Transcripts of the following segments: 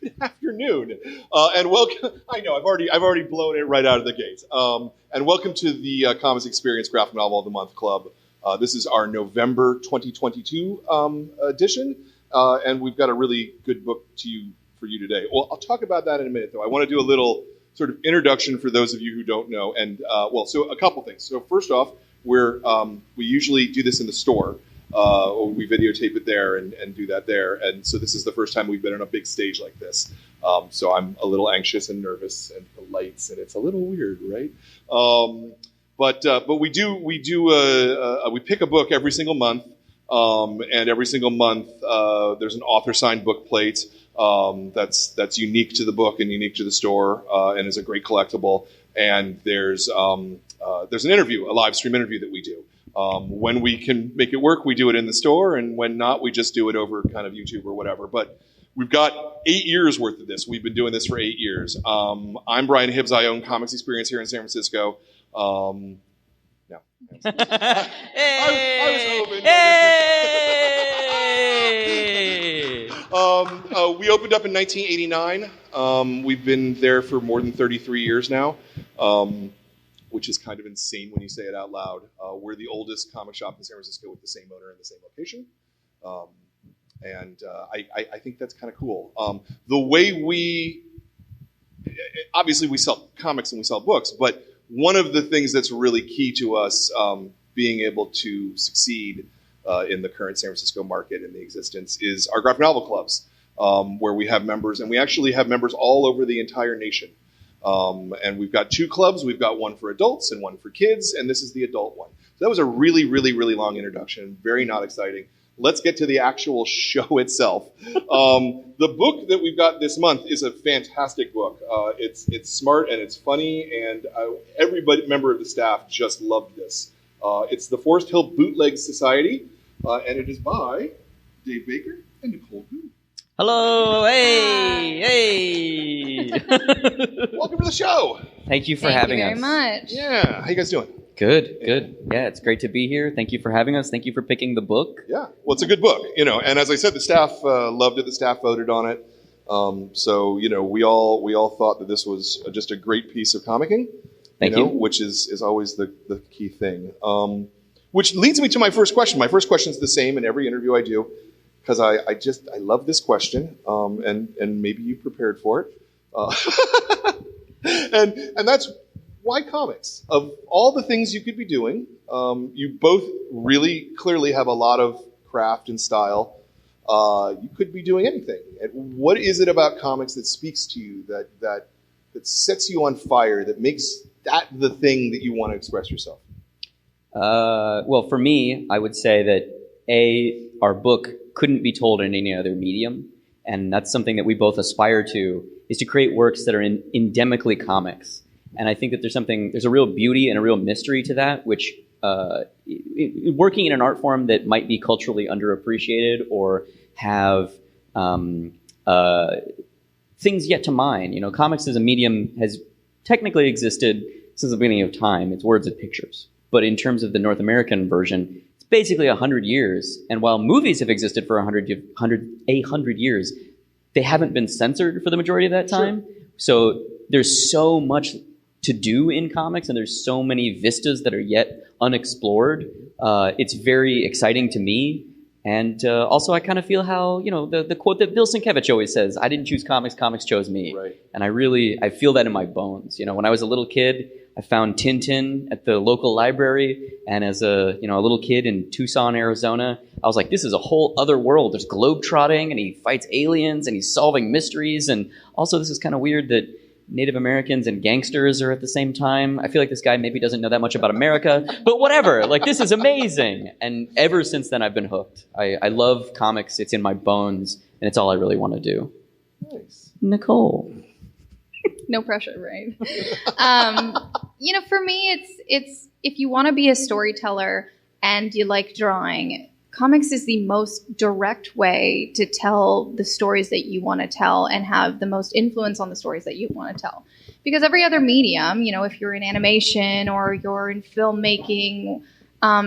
Good afternoon, and welcome. I know I've already blown it right out of the gate. And welcome to the Comics Experience Graphic Novel of the Month Club. This is our November 2022 edition, and we've got a really good book for you today. Well, I'll talk about that in a minute, though. I want to do a little sort of introduction for those of you who don't know, and so a couple things. So first off, we usually do this in the store. We videotape it there and do that there. And so this is the first time we've been on a big stage like this. So I'm a little anxious and nervous, and the lights, and it's a little weird, right? But we pick a book every single month, and every single month there's an author signed book plate that's unique to the book and unique to the store, and is a great collectible. And there's an interview, a live stream interview that we do. When we can make it work, we do it in the store, and when not, we just do it over kind of YouTube or whatever. But we've got 8 years worth of this. We've been doing this for 8 years. I'm Brian Hibbs. I own Comics Experience here in San Francisco. No. I was hoping. We opened up in 1989. We've been there for more than 33 years now. Which is kind of insane when you say it out loud. We're the oldest comic shop in San Francisco with the same owner in the same location. I think that's kind of cool. The way obviously we sell comics and we sell books, but one of the things that's really key to us being able to succeed in the current San Francisco market and the existence is our graphic novel clubs, where we have members, and we actually have members all over the entire nation. And we've got 2 clubs. We've got one for adults and one for kids, and this is the adult one. So that was a really, really, really long introduction. Very not exciting. Let's get to the actual show itself. The book that we've got this month is a fantastic book. It's smart and it's funny, and every member of the staff just loved this. It's the Forest Hill Bootleg Society, and it is by Dave Baker and Nicole Goux. Hello, hey. Welcome to the show. Thank you for having us. Thank you very much. Yeah, how you guys doing? Good. Yeah, it's great to be here. Thank you for having us. Thank you for picking the book. Yeah, well, it's a good book, and as I said, the staff loved it. The staff voted on it. So, we all thought that this was just a great piece of comicking. Thank you. Which is always the key thing. Which leads me to my first question. My first question is the same in every interview I do, because I love this question, and maybe you prepared for it, and that's why comics? Of all the things you could be doing, you both really clearly have a lot of craft and style. You could be doing anything. And what is it about comics that speaks to you, that sets you on fire, that makes that the thing that you want to express yourself? Well, for me, I would say that our book couldn't be told in any other medium, and that's something that we both aspire to, is to create works that are endemically comics. And I think that there's a real beauty and a real mystery to that, which working in an art form that might be culturally underappreciated or have things yet to mine. Comics as a medium has technically existed since the beginning of time. It's words and pictures. But in terms of the North American version, basically 100 years, and while movies have existed for 100 years, they haven't been censored for the majority of that time. Sure. So there's so much to do in comics, and there's so many vistas that are yet unexplored. It's very exciting to me, and also I kind of feel how, the quote that Bill Sienkiewicz always says, "I didn't choose comics, comics chose me." Right. And I feel that in my bones. When I was a little kid, I found Tintin at the local library, and as a little kid in Tucson, Arizona, I was like, this is a whole other world. There's globetrotting, and he fights aliens, and he's solving mysteries, and also this is kind of weird that Native Americans and gangsters are at the same time. I feel like this guy maybe doesn't know that much about America, but whatever. This is amazing. And ever since then, I've been hooked. I love comics. It's in my bones, and it's all I really want to do. Nice. Nicole. No pressure, right? For me, it's if you want to be a storyteller and you like drawing, comics is the most direct way to tell the stories that you want to tell and have the most influence on the stories that you want to tell. Because every other medium, if you're in animation or you're in filmmaking,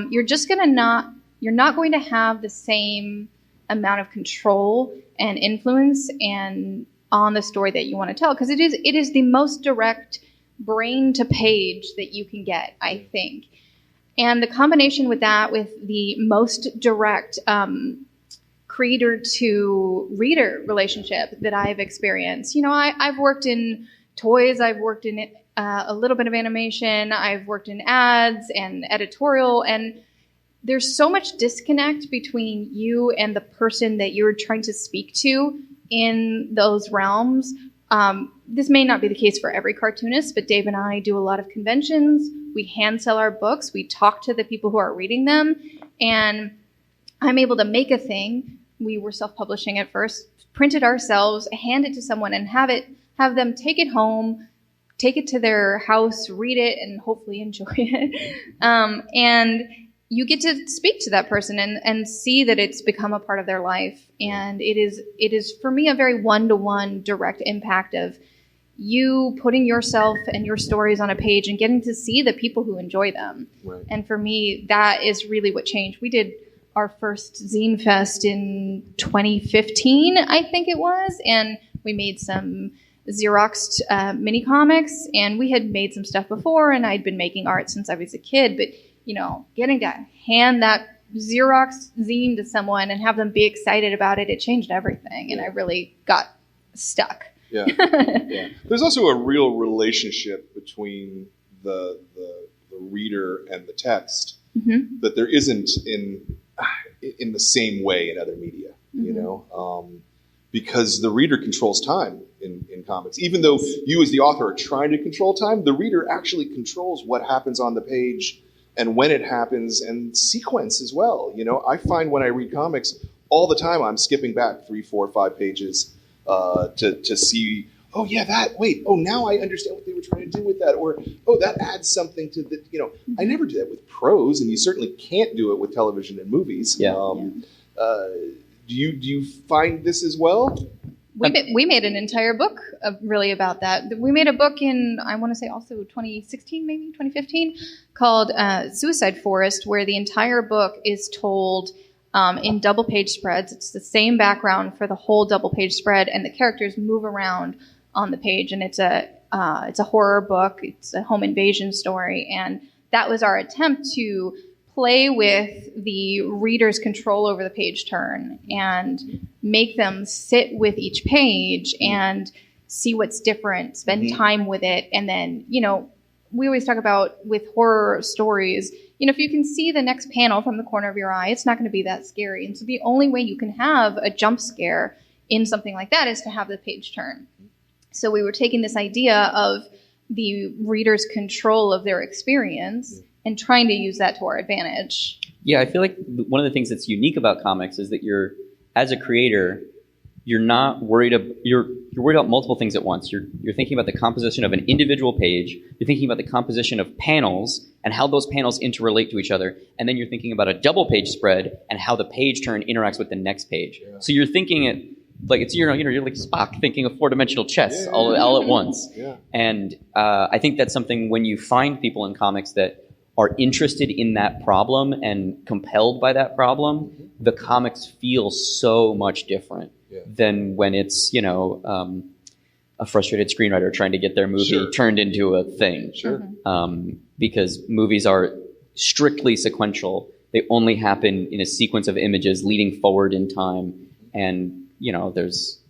you're not going to have the same amount of control and influence and on the story that you want to tell, because it is the most direct brain to page that you can get, I think. And the combination with that, with the most direct creator to reader relationship that I've experienced. I've worked in toys, I've worked in a little bit of animation, I've worked in ads and editorial, and there's so much disconnect between you and the person that you're trying to speak to in those realms. This may not be the case for every cartoonist, but Dave and I do a lot of conventions. We hand sell our books. We talk to the people who are reading them. And I'm able to make a thing. We were self-publishing at first, print it ourselves, hand it to someone, and have them take it home, take it to their house, read it, and hopefully enjoy it. And you get to speak to that person and see that it's become a part of their life. And it is for me a very one-to-one direct impact of you putting yourself and your stories on a page and getting to see the people who enjoy them. Right. And for me, that is really what changed. We did our first Zine Fest in 2015, I think it was, and we made some Xeroxed mini comics, and we had made some stuff before, and I'd been making art since I was a kid, but getting to hand that Xerox zine to someone and have them be excited about it, it changed everything, and I really got stuck. Yeah. Yeah. There's also a real relationship between the reader and the text that there isn't in the same way in other media, because the reader controls time in comics. Even though you as the author are trying to control time, the reader actually controls what happens on the page and when it happens, and sequence as well. I find when I read comics all the time, I'm skipping back 3, 4, 5 pages to see, now I understand what they were trying to do with that, or, that adds something to the, I never do that with prose, and you certainly can't do it with television and movies. Yeah. Do you find this as well? We made an entire book really about that. We made a book in, I want to say also 2016, maybe 2015, called Suicide Forest, where the entire book is told in double page spreads. It's the same background for the whole double page spread, and the characters move around on the page. And it's a horror book. It's a home invasion story, and that was our attempt to play with the reader's control over the page turn and make them sit with each page and see what's different, spend time with it. And then, we always talk about with horror stories, if you can see the next panel from the corner of your eye, it's not going to be that scary. And so the only way you can have a jump scare in something like that is to have the page turn. So we were taking this idea of the reader's control of their experience and trying to use that to our advantage. Yeah, I feel like one of the things that's unique about comics is that as a creator, you're not worried you're worried about multiple things at once. You're thinking about the composition of an individual page. You're thinking about the composition of panels and how those panels interrelate to each other. And then you're thinking about a double page spread and how the page turn interacts with the next page. Yeah. So you're thinking it like it's you're like Spock thinking of 4-dimensional chess all at once. Yeah. And I think that's something when you find people in comics that are interested in that problem and compelled by that problem, the comics feel so much different than when it's, a frustrated screenwriter trying to get their movie turned into a thing. Sure. Because movies are strictly sequential. They only happen in a sequence of images leading forward in time. And, there's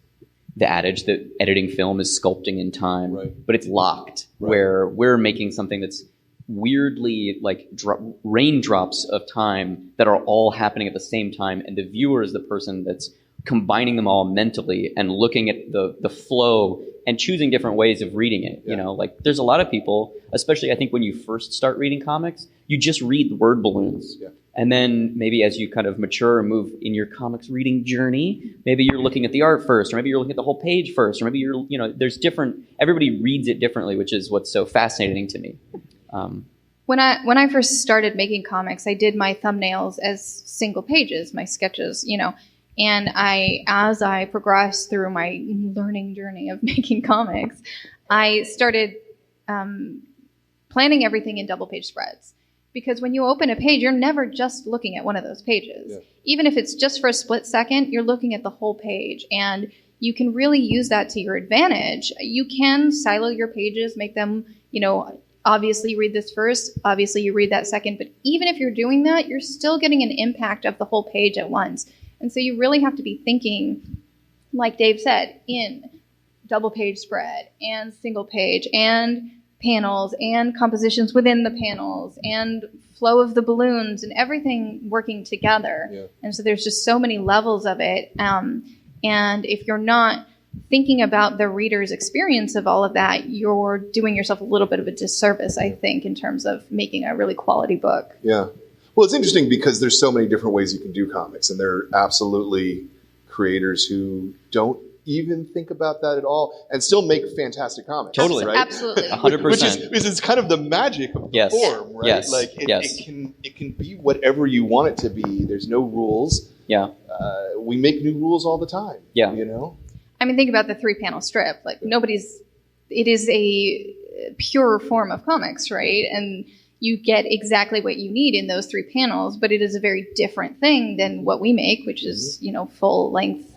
the adage that editing film is sculpting in time, but it's locked, where we're making something that's weirdly like raindrops of time that are all happening at the same time, and the viewer is the person that's combining them all mentally and looking at the flow and choosing different ways of reading it. Like there's a lot of people, especially I think when you first start reading comics, you just read the word balloons. And then maybe as you kind of mature and move in your comics reading journey, maybe you're looking at the art first, or maybe you're looking at the whole page first, or maybe there's everybody reads it differently, which is what's so fascinating to me. When I first started making comics, I did my thumbnails as single pages, my sketches, and as I progressed through my learning journey of making comics, I started planning everything in double page spreads. Because when you open a page, you're never just looking at one of those pages. Yeah. Even if it's just for a split second, you're looking at the whole page. And you can really use that to your advantage. You can silo your pages, make them, obviously you read this first, obviously you read that second, but even if you're doing that, you're still getting an impact of the whole page at once. And so you really have to be thinking, like Dave said, in double page spread and single page and panels and compositions within the panels and flow of the balloons and everything working together. Yeah. And so there's just so many levels of it. And if you're not thinking about the reader's experience of all of that, you're doing yourself a little bit of a disservice, I think, in terms of making a really quality book. Yeah. Well, it's interesting because there's so many different ways you can do comics, and there are absolutely creators who don't even think about that at all and still make fantastic comics. Totally. Right? Absolutely. 100%. Which is kind of the magic of the form, right? Yes. Like it can be whatever you want it to be. There's no rules. Yeah. We make new rules all the time. Yeah. I mean, think about the 3-panel strip. Like it is a pure form of comics, right? And you get exactly what you need in those 3 panels, but it is a very different thing than what we make, which is, full length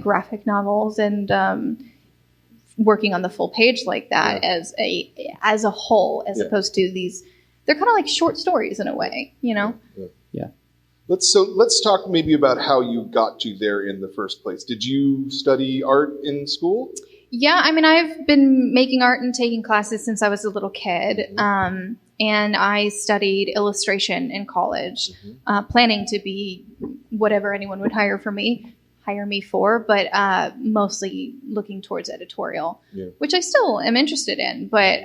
graphic novels and working on the full page like that as a whole, as opposed to these. They're kind of like short stories in a way, Yeah. Let's talk maybe about how you got to there in the first place. Did you study art in school? Yeah, I mean, I've been making art and taking classes since I was a little kid. And I studied illustration in college, planning to be whatever anyone would hire me for, but mostly looking towards editorial, which I still am interested in. But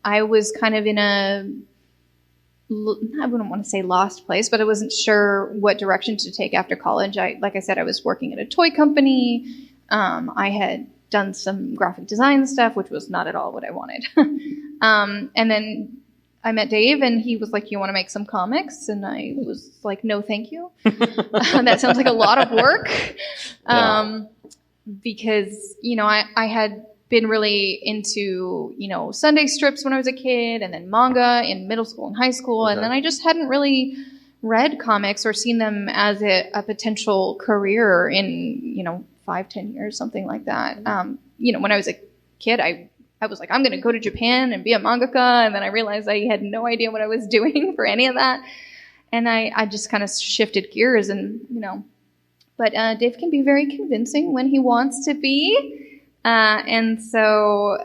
I was kind of in I wouldn't want to say lost place, but I wasn't sure what direction to take after college. Like I said, I was working at a toy company. I had done some graphic design stuff, which was not at all what I wanted. And then I met Dave, and he was like, "You want to make some comics?" And I was like, "No, thank you." That sounds like a lot of work. Because, I had been really into, Sunday strips when I was a kid, and then manga in middle school and high school. Okay. And then I just hadn't really read comics or seen them as a potential career in, 5-10 years, something like that. When I was a kid, I was like, I'm going to go to Japan and be a mangaka. And then I realized I had no idea what I was doing for any of that. And I just kind of shifted gears and, but Dave can be very convincing when he wants to be. And so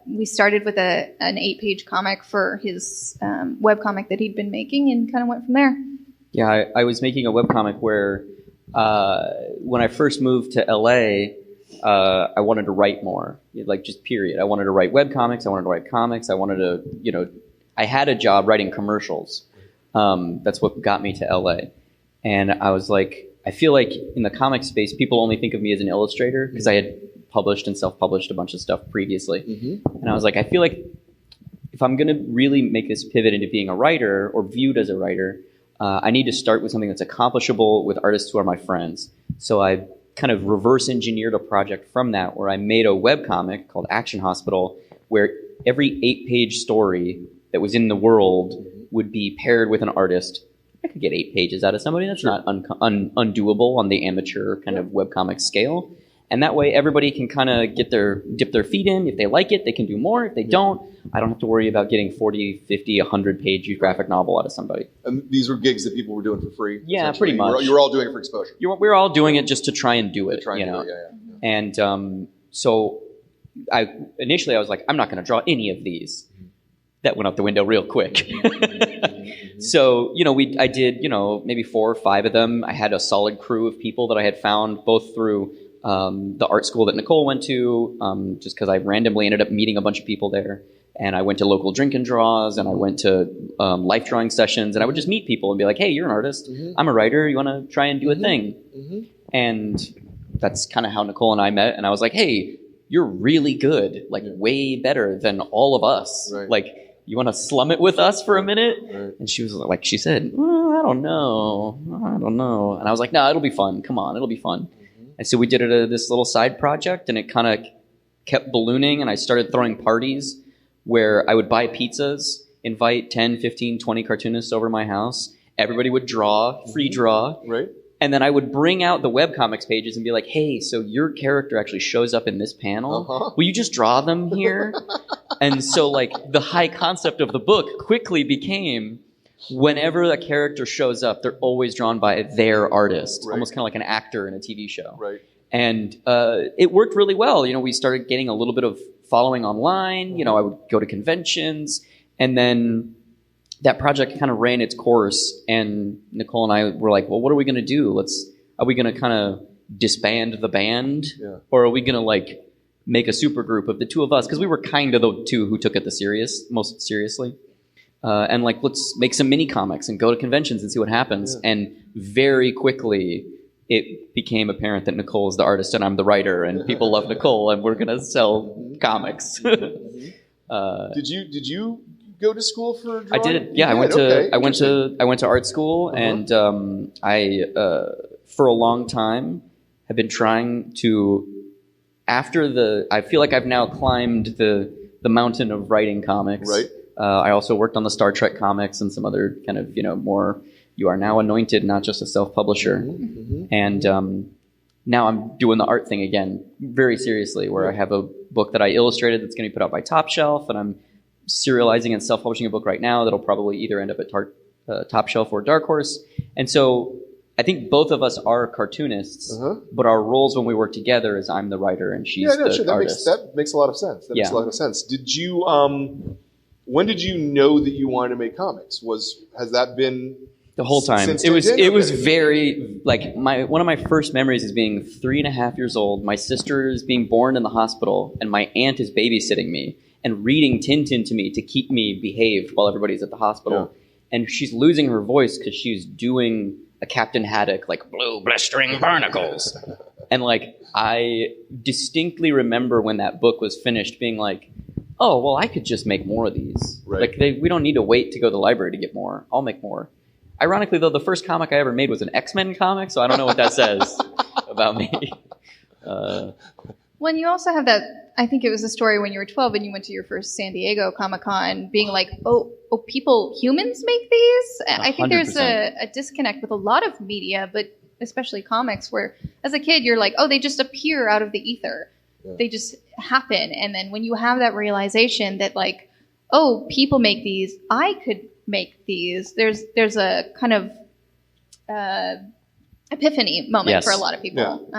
we started with an 8-page comic for his webcomic that he'd been making and kind of went from there. Yeah, I was making a webcomic where when I first moved to LA, I wanted to write more, like just period. I wanted to write webcomics. I wanted to write comics. I wanted to, I had a job writing commercials. That's what got me to LA. And I was like, I feel like in the comic space, people only think of me as an illustrator because I had published and self-published a bunch of stuff previously. And I was like, I feel like if I'm going to really make this pivot into being a writer or viewed as a writer, I need to start with something that's accomplishable with artists who are my friends. So I kind of reverse engineered a project from that where I made a webcomic called Action Hospital where every 8-page story that was in the world would be paired with an artist. I could get 8 pages out of somebody. That's not undoable on the amateur kind of webcomic scale. And that way everybody can kind of dip their feet in. If they like it, they can do more. If they don't, I don't have to worry about getting 40, 50, 100-page graphic novel out of somebody. And these were gigs that people were doing for free? Yeah, pretty much. You were all doing it for exposure? We're all doing it just to try and do it. Yeah. And so initially I was like, I'm not going to draw any of these. That went out the window real quick. So, I did, maybe 4 or 5 of them. I had a solid crew of people that I had found both through the art school that Nicole went to, just because I randomly ended up meeting a bunch of people there. And I went to local drink and draws, and I went to life drawing sessions, and I would just meet people and be like, hey, you're an artist. I'm a writer. You want to try and do a thing? And that's kind of how Nicole and I met. And I was like, hey, you're really good, like way better than all of us. Right. Like, you want to slum it with us for a minute? Right. And she was like, she said, well, I don't know. And I was like, no, it'll be fun. Come on, it'll be fun. And so we did this little side project, and it kind of kept ballooning, and I started throwing parties where I would buy pizzas, invite 10, 15, 20 cartoonists over my house. Everybody would draw, free draw. Right. And then I would bring out the webcomics pages and be like, hey, so your character actually shows up in this panel. Will you just draw them here? And so like the high concept of the book quickly became whenever a character shows up, they're always drawn by their artist, almost kind of like an actor in a TV show. Right. And it worked really well. You know, we started getting a little bit of following online. You know, I would go to conventions, and then that project kind of ran its course, and Nicole and I were like, well, what are we going to do? Are we going to kind of disband the band? Yeah. Or are we going to like make a super group of the two of us? Because we were kind of the two who took it most seriously. And like, let's make some mini comics and go to conventions and see what happens. Yeah. And very quickly, it became apparent that Nicole is the artist and I'm the writer, and people love Nicole, and we're going to sell comics. Did you go to school for drawing? I did. Yeah, I went to art school, and I for a long time have been trying to. I feel like I've now climbed the mountain of writing comics. Right. I also worked on the Star Trek comics and some other kind of more. You are now anointed, not just a self-publisher. And now I'm doing the art thing again, very seriously, where I have a book that I illustrated that's going to be put out by Top Shelf, and I'm serializing and self-publishing a book right now that'll probably either end up at Top Shelf or Dark Horse. And so I think both of us are cartoonists, but our roles when we work together is I'm the writer and she's the artist. That makes a lot of sense. Makes a lot of sense. Did you? When did you know that you wanted to make comics? Has that been the whole time? It was very like one of my first memories is being 3.5 years old. My sister is being born in the hospital, and my aunt is babysitting me and reading Tintin to me to keep me behaved while everybody's at the hospital. Yeah. And she's losing her voice because she's doing a Captain Haddock, like blue blistering barnacles. And like I distinctly remember when that book was finished, being like, oh, well, I could just make more of these. Right. Like we don't need to wait to go to the library to get more. I'll make more. Ironically, though, the first comic I ever made was an X-Men comic, so I don't know what that says about me. When you also have that, I think it was a story when you were 12 and you went to your first San Diego Comic-Con, being like, oh, humans make these? 100%. I think there's a disconnect with a lot of media, but especially comics, where as a kid you're like, oh, they just appear out of the ether. Yeah. They just happen. And then when you have that realization that like, oh, people make these, I could make these, there's a kind of epiphany moment for a lot of people.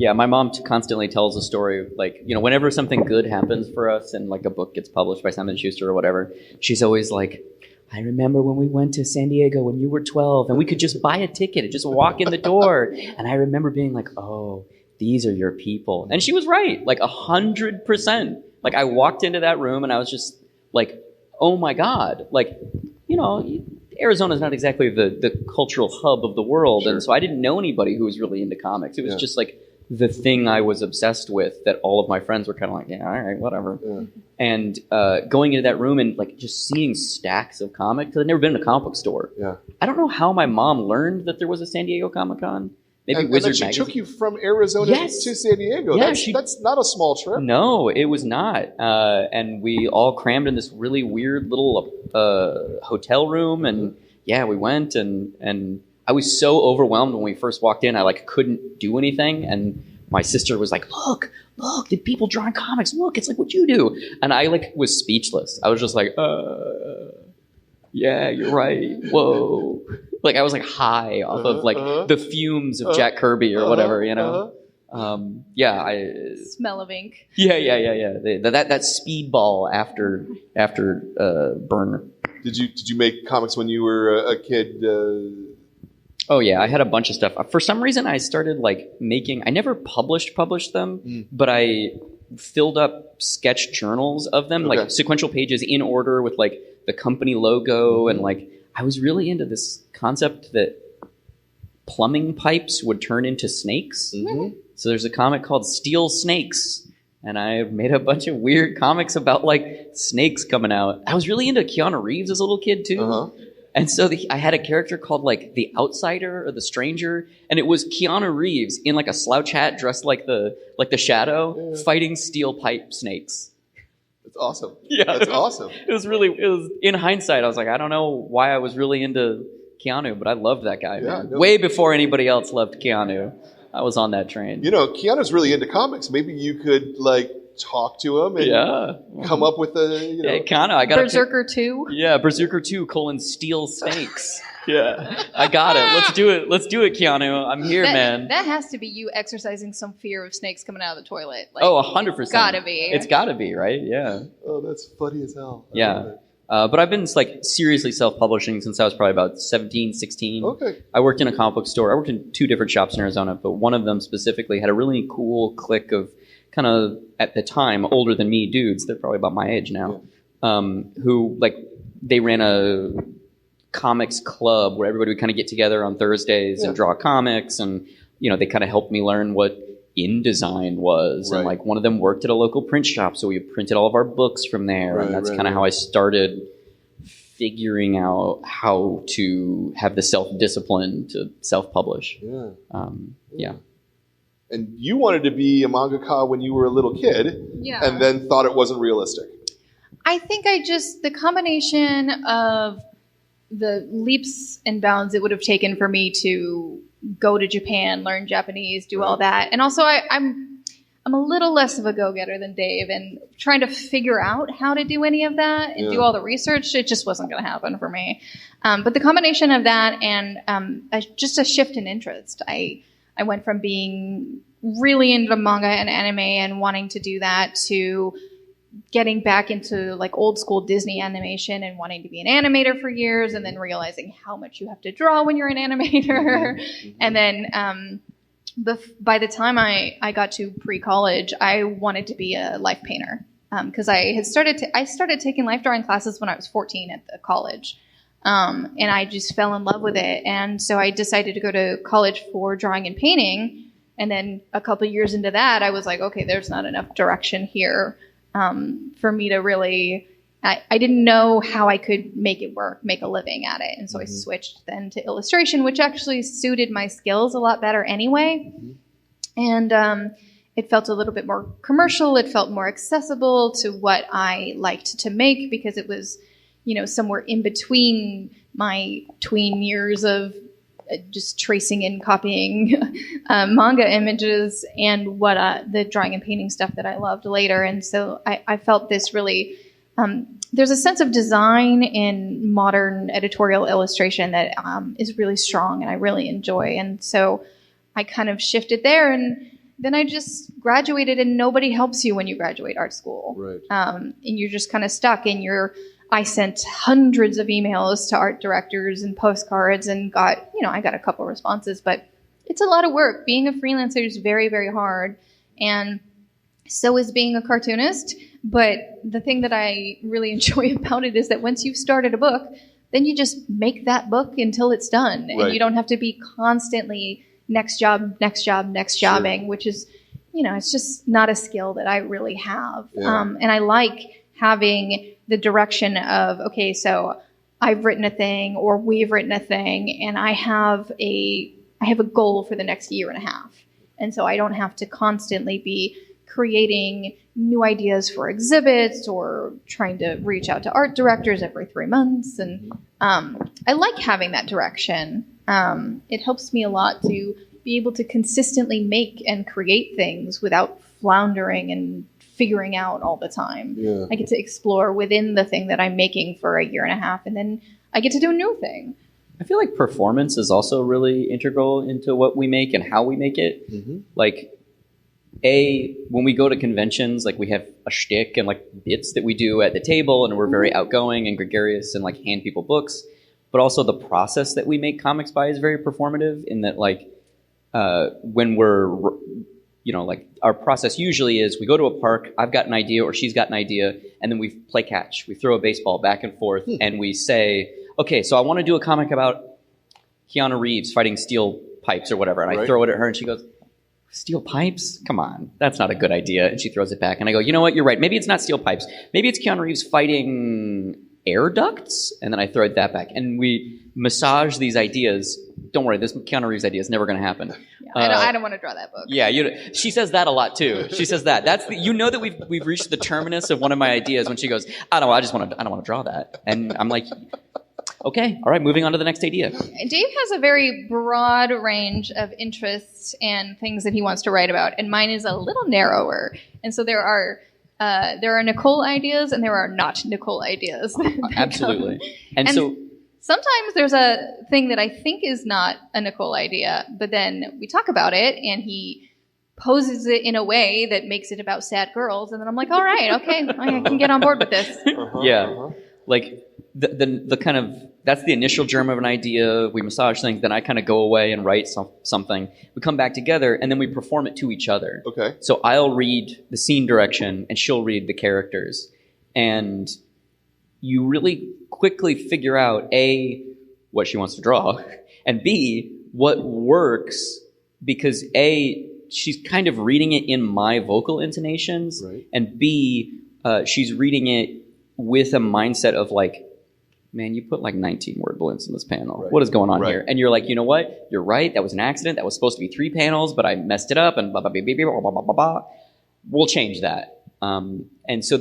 Yeah. My mom constantly tells a story, like, whenever something good happens for us and like a book gets published by Simon & Schuster or whatever, she's always like, I remember when we went to San Diego when you were 12 and we could just buy a ticket and just walk in the door. And I remember being like, oh, these are your people. And she was right, like 100%. Like I walked into that room and I was just like, oh my God. Like, Arizona is not exactly the cultural hub of the world. Sure. And so I didn't know anybody who was really into comics. It was just like the thing I was obsessed with that all of my friends were kind of like, yeah, all right, whatever. Yeah. And going into that room and like just seeing stacks of comics, because I'd never been in a comic book store. Yeah. I don't know how my mom learned that there was a San Diego Comic-Con. Maybe Wizard she Magazine. Took you from Arizona to San Diego. Yeah, that's not a small trip. No, it was not. And we all crammed in this really weird little hotel room. And we went. And I was so overwhelmed when we first walked in. I like couldn't do anything. And my sister was like, look, did people drawing comics? Look, it's like what you do. And I like was speechless. I was just like, yeah, you're right. Whoa. Like I was like high off of like the fumes of Jack Kirby or whatever, smell of ink. Yeah. That speedball after Burner. Did you make comics when you were a kid? Oh yeah, I had a bunch of stuff. For some reason, I started like making. I never published them, but I filled up sketch journals of them, like sequential pages in order with like the company logo and like. I was really into this concept that plumbing pipes would turn into snakes. Mm-hmm. So there's a comic called Steel Snakes, and I made a bunch of weird comics about like snakes coming out. I was really into Keanu Reeves as a little kid too. And so I had a character called like the Outsider or the Stranger, and it was Keanu Reeves in like a slouch hat dressed like the Shadow fighting steel pipe snakes. That's awesome. Yeah, that's awesome. It was in hindsight, I was like, I don't know why I was really into Keanu, but I loved that guy, man. No. Way before anybody else loved Keanu. I was on that train. Keanu's really into comics. Maybe you could talk to him and come up with a Hey, Keanu, I got Berserker 2. Yeah, Berserker 2: Steel Snakes. Yeah, I got it. Let's do it. Let's do it, Keanu. I'm here, man. That has to be you exercising some fear of snakes coming out of the toilet. 100%. Gotta be. It's gotta be, right? Yeah. Oh, that's funny as hell. Yeah. But I've been seriously self-publishing since I was probably about 17, 16. Okay. I worked in a comic book store. I worked in 2 different shops in Arizona, but one of them specifically had a really cool clique of kind of, at the time, older than me dudes. They're probably about my age now. Who, they ran a comics club where everybody would kind of get together on Thursdays and draw comics. And, they kind of helped me learn what InDesign was. Right. And one of them worked at a local print shop, so we printed all of our books from there. Right, and that's kind of how I started figuring out how to have the self-discipline to self-publish. Yeah. And you wanted to be a mangaka when you were a little kid, and then thought it wasn't realistic. I think the combination of the leaps and bounds it would have taken for me to go to Japan, learn Japanese, do all that. And also I'm a little less of a go-getter than Dave, and trying to figure out how to do any of that and do all the research, it just wasn't going to happen for me. But the combination of that and just a shift in interest. I went from being really into manga and anime and wanting to do that to getting back into old school Disney animation and wanting to be an animator for years, and then realizing how much you have to draw when you're an animator. And then by the time I got to pre-college, I wanted to be a life painter because I started taking life drawing classes when I was 14 at the college. And I just fell in love with it. And so I decided to go to college for drawing and painting. And then a couple of years into that, I was like, okay, there's not enough direction here for me to really, I didn't know how I could make it work, make a living at it. And so I switched then to illustration, which actually suited my skills a lot better anyway. And it felt a little bit more commercial. It felt more accessible to what I liked to make, because it was, somewhere in between my tween years of just tracing and copying manga images and what the drawing and painting stuff that I loved later. And so I felt this really, there's a sense of design in modern editorial illustration that is really strong and I really enjoy. And so I kind of shifted there, and then I just graduated, and nobody helps you when you graduate art school. Right. And you're just kind of stuck in I sent hundreds of emails to art directors and postcards and I got a couple responses, but it's a lot of work. Being a freelancer is very, very hard. And so is being a cartoonist. But the thing that I really enjoy about it is that once you've started a book, then you just make that book until it's done. Right. And you don't have to be constantly next jobbing, which is, it's just not a skill that I really have. Yeah. And I like having the direction of, okay, so I've written a thing or we've written a thing, and I have a goal for the next year and a half. And so I don't have to constantly be creating new ideas for exhibits or trying to reach out to art directors every 3 months. And I like having that direction. It helps me a lot to be able to consistently make and create things without floundering and figuring out all the time. Yeah. I get to explore within the thing that I'm making for a year and a half, and then I get to do a new thing. I feel like performance is also really integral into what we make and how we make it. When we go to conventions, we have a shtick and bits that we do at the table, and we're very outgoing and gregarious and hand people books. But also the process that we make comics by is very performative in that when we're our process usually is we go to a park, I've got an idea or she's got an idea, and then we play catch. We throw a baseball back and forth, and we say, okay, so I want to do a comic about Keanu Reeves fighting steel pipes or whatever. And I throw it at her, and she goes, steel pipes? Come on, that's not a good idea. And she throws it back, and I go, you know what, you're right. Maybe it's not steel pipes. Maybe it's Keanu Reeves fighting air ducts, and then I throw that back. And we massage these ideas. Don't worry, this Keanu Reeves idea is never going to happen. Yeah, I don't want to draw that book. Yeah, she says that a lot too. She says that. That's that we've reached the terminus of one of my ideas when she goes, I don't want to draw that, and I'm like, Okay, all right, moving on to the next idea. Dave has a very broad range of interests and things that he wants to write about, and mine is a little narrower. And so there are Nicole ideas and there are not Nicole ideas. Absolutely. And so sometimes there's a thing that I think is not a Nicole idea, but then we talk about it and he poses it in a way that makes it about sad girls, and then I'm like, all right, okay, I can get on board with this. Like the kind of, that's the initial germ of an idea. We massage things, then I kind of go away and write something. We come back together, and then we perform it to each other. Okay. So I'll read the scene direction, and she'll read the characters. And you really quickly figure out, A, what she wants to draw, and B, what works, because A, she's kind of reading it in my vocal intonations, right, and B, she's reading it with a mindset of like, man, you put like 19 word balloons in this panel. Right. What is going on here? And you're like, you know what? You're right. That was an accident. That was supposed to be 3 panels, but I messed it up and blah, blah, blah, blah, blah, blah, blah, blah. We'll change that. And so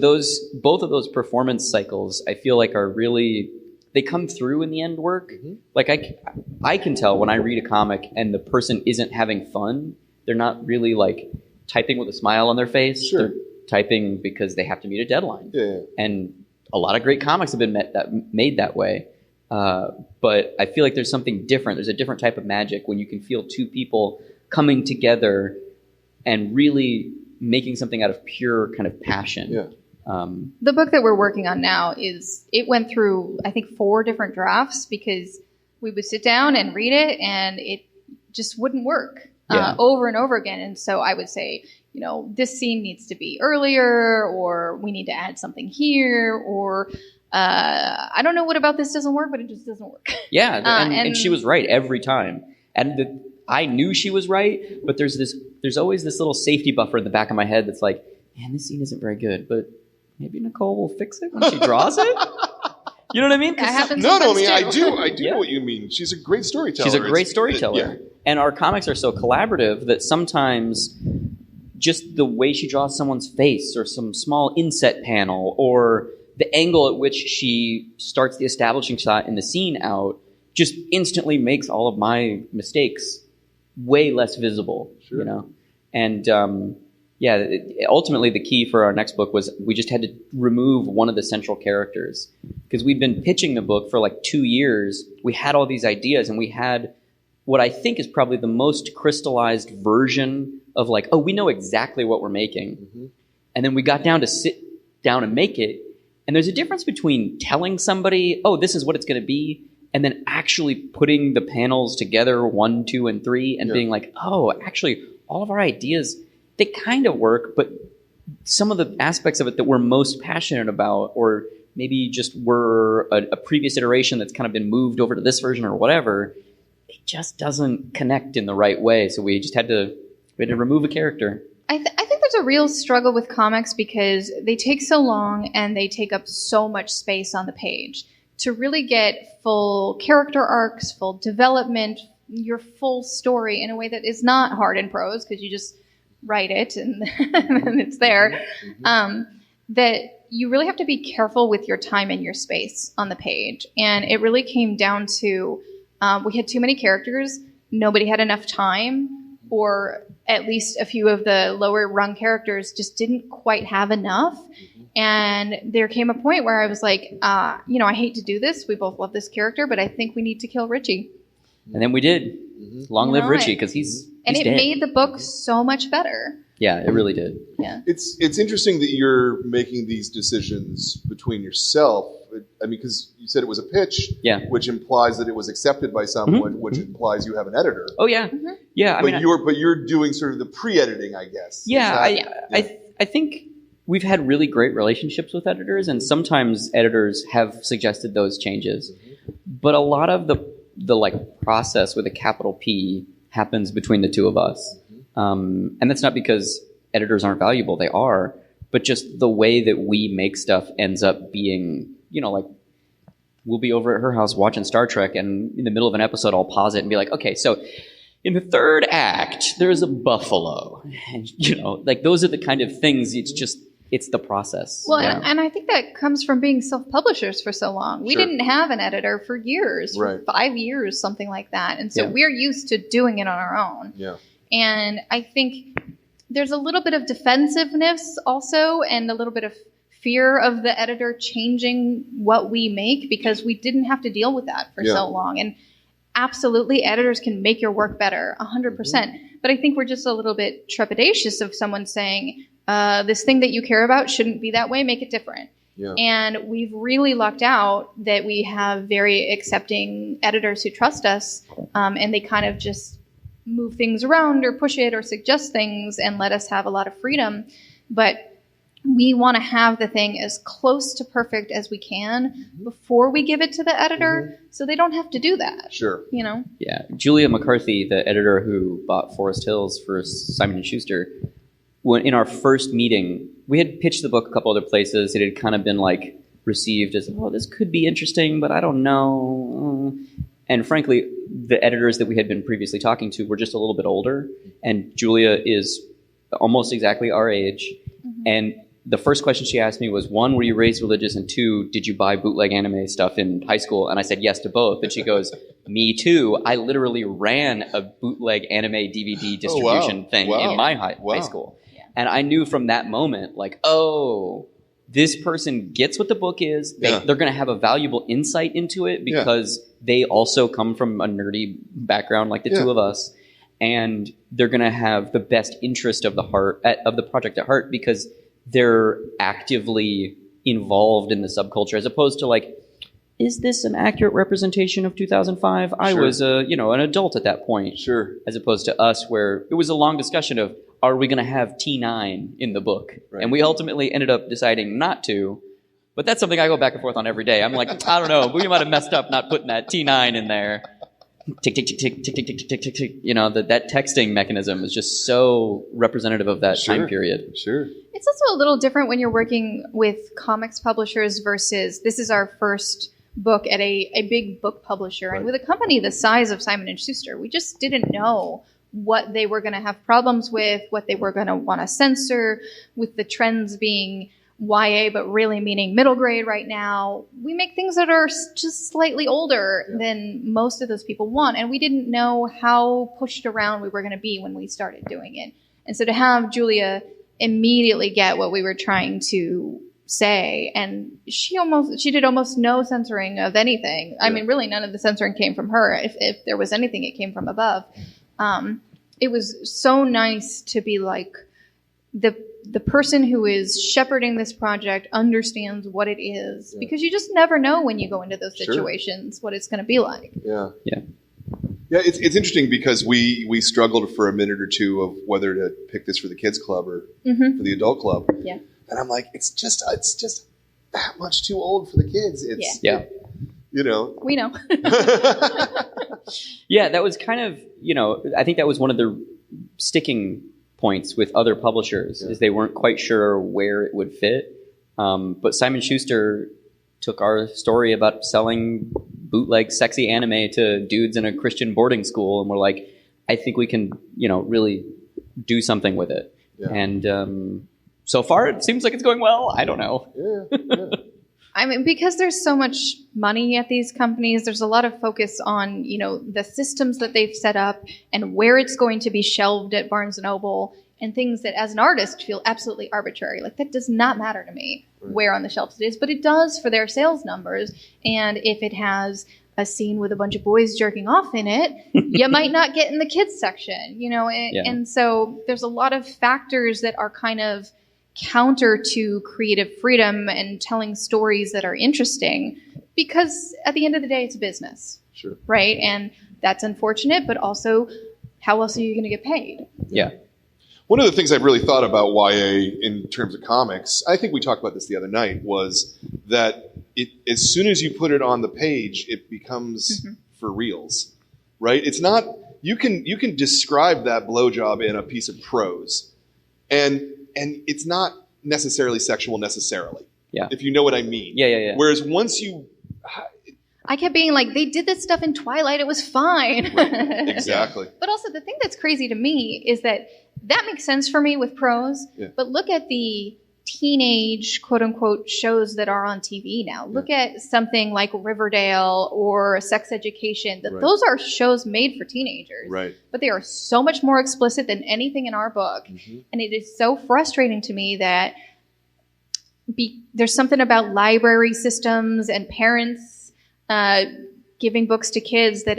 both of those performance cycles, I feel like are really, they come through in the end work. Mm-hmm. Like I can tell when I read a comic and the person isn't having fun, they're not really like typing with a smile on their face. Sure. They're typing because they have to meet a deadline. Yeah. And a lot of great comics have been made that way. But I feel like there's something different. There's a different type of magic when you can feel two people coming together and really making something out of pure kind of passion. Yeah. The book that we're working on now it went through, I think, 4 different drafts because we would sit down and read it and it just wouldn't work over and over again. And so I would say, you know, this scene needs to be earlier, or we need to add something here, or I don't know what about this doesn't work, but it just doesn't work. Yeah, and she was right every time. And I knew she was right, but there's always this little safety buffer in the back of my head that's like, man, this scene isn't very good, but maybe Nicole will fix it when she draws it. You know what I mean? That happens. No, I mean, I do know what you mean. She's a great storyteller. She's a great storyteller. And our comics are so collaborative that sometimes just the way she draws someone's face or some small inset panel or the angle at which she starts the establishing shot in the scene out just instantly makes all of my mistakes way less visible, you know? And ultimately the key for our next book was we just had to remove one of the central characters because we'd been pitching the book for like 2 years. We had all these ideas and we had what I think is probably the most crystallized version of like, oh, we know exactly what we're making. Mm-hmm. And then we got down to sit down and make it. And there's a difference between telling somebody, oh, this is what it's going to be, and then actually putting the panels together 1, 2, and 3 and being like, oh, actually, all of our ideas, they kind of work, but some of the aspects of it that we're most passionate about, or maybe just were a previous iteration that's kind of been moved over to this version or whatever, it just doesn't connect in the right way. So we just had to remove a character. I think there's a real struggle with comics because they take so long and they take up so much space on the page. To really get full character arcs, full development, your full story in a way that is not hard in prose because you just write it and then it's there, that you really have to be careful with your time and your space on the page. And it really came down to we had too many characters, nobody had enough time, or at least a few of the lower rung characters just didn't quite have enough. And there came a point where I was like, I hate to do this. We both love this character, but I think we need to kill Richie. And then we did. Long live Richie, because he's it dead. Made the book so much better. Yeah, it really did. Yeah. It's interesting that you're making these decisions between yourself. I mean, because you said it was a pitch, which implies that it was accepted by someone, which implies you have an editor. Oh yeah, yeah. But you're doing sort of the pre-editing, I guess. Yeah, I think we've had really great relationships with editors, and sometimes editors have suggested those changes. But a lot of the like process with a capital P happens between the two of us, and that's not because editors aren't valuable; they are. But just the way that we make stuff ends up being, like we'll be over at her house watching Star Trek, and in the middle of an episode, I'll pause it and be like, okay, so in the third act, there's a buffalo. And, like those are the kind of things, it's just, it's the process. Well, and I think that comes from being self-publishers for so long. We didn't have an editor for years, for 5 years, something like that. And so we're used to doing it on our own. Yeah. And I think there's a little bit of defensiveness also, and a little bit of fear of the editor changing what we make, because we didn't have to deal with that for so long. And absolutely, editors can make your work better, 100%. But I think we're just a little bit trepidatious of someone saying, this thing that you care about shouldn't be that way, make it different. Yeah. And we've really lucked out that we have very accepting editors who trust us, and they kind of just move things around or push it or suggest things and let us have a lot of freedom. But we want to have the thing as close to perfect as we can before we give it to the editor, so they don't have to do that. Sure. You know? Yeah. Julia McCarthy, the editor who bought Forest Hills for Simon & Schuster, when in our first meeting, we had pitched the book a couple other places. It had kind of been like received as, oh, this could be interesting, but I don't know. And frankly, the editors that we had been previously talking to were just a little bit older. And Julia is almost exactly our age. And the first question she asked me was, one, were you raised religious? And two, did you buy bootleg anime stuff in high school? And I said yes to both. And she goes, me too. I literally ran a bootleg anime DVD distribution thing in my high school. Yeah. And I knew from that moment, like, oh, this person gets what the book is. They're going to have a valuable insight into it because they also come from a nerdy background like the two of us. And they're going to have the best interest of the project at heart, because they're actively involved in the subculture, as opposed to like, is this an accurate representation of 2005? I was an adult at that point. Sure. As opposed to us, where it was a long discussion of, are we going to have T9 in the book? Right. And we ultimately ended up deciding not to. But that's something I go back and forth on every day. I'm like, I don't know, we might have messed up not putting that T9 in there. Tick, tick, tick, tick, tick, tick, tick, tick, tick, tick. You know, that texting mechanism is just so representative of that time period. Sure. It's also a little different when you're working with comics publishers versus, this is our first book at a big book publisher. And with a company the size of Simon & Schuster, we just didn't know what they were going to have problems with, what they were going to want to censor, with the trends being YA, but really meaning middle grade right now. We make things that are just slightly older than most of those people want. And we didn't know how pushed around we were going to be when we started doing it. And so to have Julia immediately get what we were trying to say, and she did almost no censoring of anything. I mean, really none of the censoring came from her. If there was anything, it came from above. It was so nice to be like, the person who is shepherding this project understands what it is, because you just never know when you go into those situations what it's going to be like. Yeah. It's interesting, because we struggled for a minute or two of whether to pick this for the kids club or for the adult club. Yeah. And I'm like, it's just that much too old for the kids. You know. We know. Yeah, that was kind of, I think that was one of the sticking points with other publishers, is they weren't quite sure where it would fit. But Simon Schuster took our story about selling bootleg sexy anime to dudes in a Christian boarding school, and we're like, I think we can, really do something with it. Yeah. And so far, it seems like it's going well. I don't know. Yeah. I mean, because there's so much money at these companies, there's a lot of focus on, the systems that they've set up and where it's going to be shelved at Barnes & Noble, and things that as an artist feel absolutely arbitrary. Like, that does not matter to me where on the shelves it is, but it does for their sales numbers. And if it has a scene with a bunch of boys jerking off in it, you might not get in the kids section, and so there's a lot of factors that are kind of counter to creative freedom and telling stories that are interesting, because at the end of the day, it's a business. Sure. Right? And that's unfortunate, but also, how else are you going to get paid? Yeah. One of the things I've really thought about YA in terms of comics, I think we talked about this the other night, was that as soon as you put it on the page, it becomes for reals, right? It's not, you can describe that blowjob in a piece of prose, and it's not necessarily sexual necessarily. Yeah. If you know what I mean. Yeah. Whereas once you... I kept being like, they did this stuff in Twilight, it was fine. Right. Exactly. But also, the thing that's crazy to me is that makes sense for me with prose, but look at the teenage quote unquote shows that are on TV now. Look at something like Riverdale or Sex Education. Those are shows made for teenagers. Right. But they are so much more explicit than anything in our book. Mm-hmm. And it is so frustrating to me that there's something about library systems and parents giving books to kids that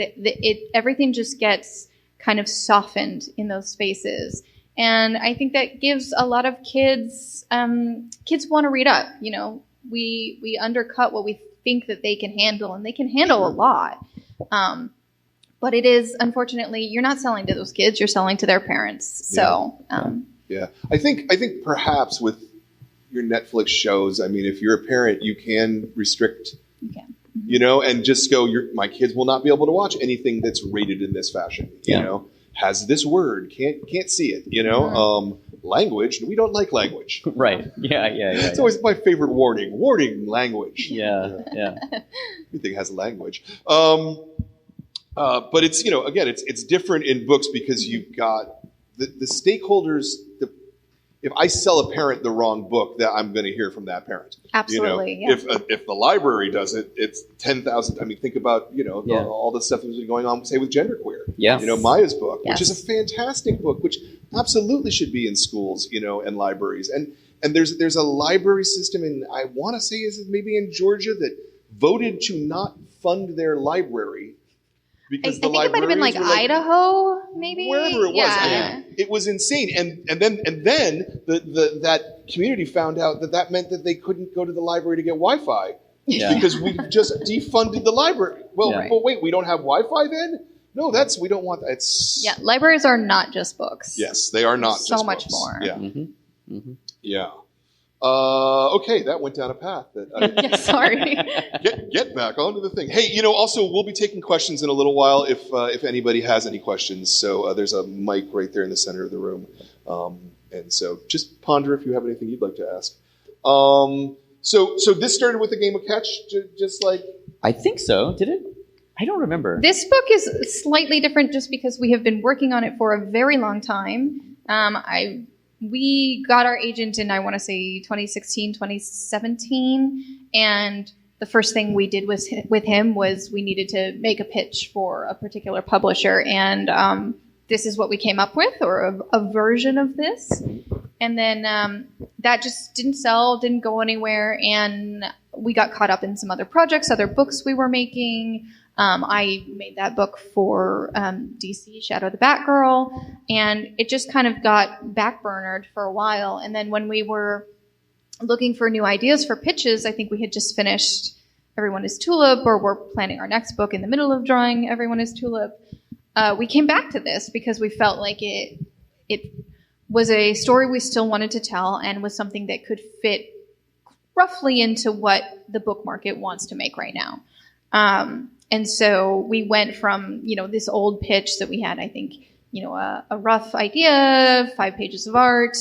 everything just gets kind of softened in those spaces. And I think that gives a lot of kids want to read up. You know, we undercut what we think that they can handle, and they can handle a lot. But it is, unfortunately, you're not selling to those kids, you're selling to their parents. So, I think perhaps with your Netflix shows, I mean, if you're a parent, you can restrict, you know, and just go, my kids will not be able to watch anything that's rated in this fashion, you know. Has this word, can't see it, you know. Language, we don't like language. Right. Yeah. It's always my favorite warning. Warning, language. Yeah. Everything has language. But it's, you know, again, it's different in books because you've got the stakeholders. If I sell a parent the wrong book, that I'm going to hear from that parent. Absolutely. You know? If the library does it, it's 10,000. I mean, think about, you know, all the stuff that's been going on, say, with genderqueer. Yes. You know, Maya's book, which is a fantastic book, which absolutely should be in schools, you know, and libraries. And there's a library system in, I want to say, is it maybe in Georgia, that voted to not fund their library. Because I think it might have been like Idaho, maybe, wherever it was. I mean, it was insane, and then that community found out that meant that they couldn't go to the library to get Wi-Fi because we just defunded the library. Well, but wait, we don't have Wi-Fi then? No, we don't want that. Libraries are not just books. Yes, they are not just books. So much more. Yeah. Mm-hmm. Mm-hmm. Yeah. Okay, that went down a path that sorry. Get back onto the thing. Hey, you know, also we'll be taking questions in a little while if anybody has any questions. So there's a mic right there in the center of the room, and so just ponder if you have anything you'd like to ask. So this started with a game of catch, just like I think so. Did it? I don't remember. This book is slightly different just because we have been working on it for a very long time. We got our agent in, I want to say, 2016, 2017. And the first thing we did with him was we needed to make a pitch for a particular publisher. And this is what we came up with, or a version of this. And then that just didn't sell, didn't go anywhere. And we got caught up in some other projects, other books we were making. I made that book for DC, Shadow the Batgirl, and it just kind of got backburnered for a while. And then when we were looking for new ideas for pitches, I think we had just finished Everyone is Tulip, or we're planning our next book in the middle of drawing Everyone is Tulip. We came back to this because we felt like it was a story we still wanted to tell and was something that could fit roughly into what the book market wants to make right now. And so we went from, you know, this old pitch that we had, I think, you know, a rough idea, 5 pages of art,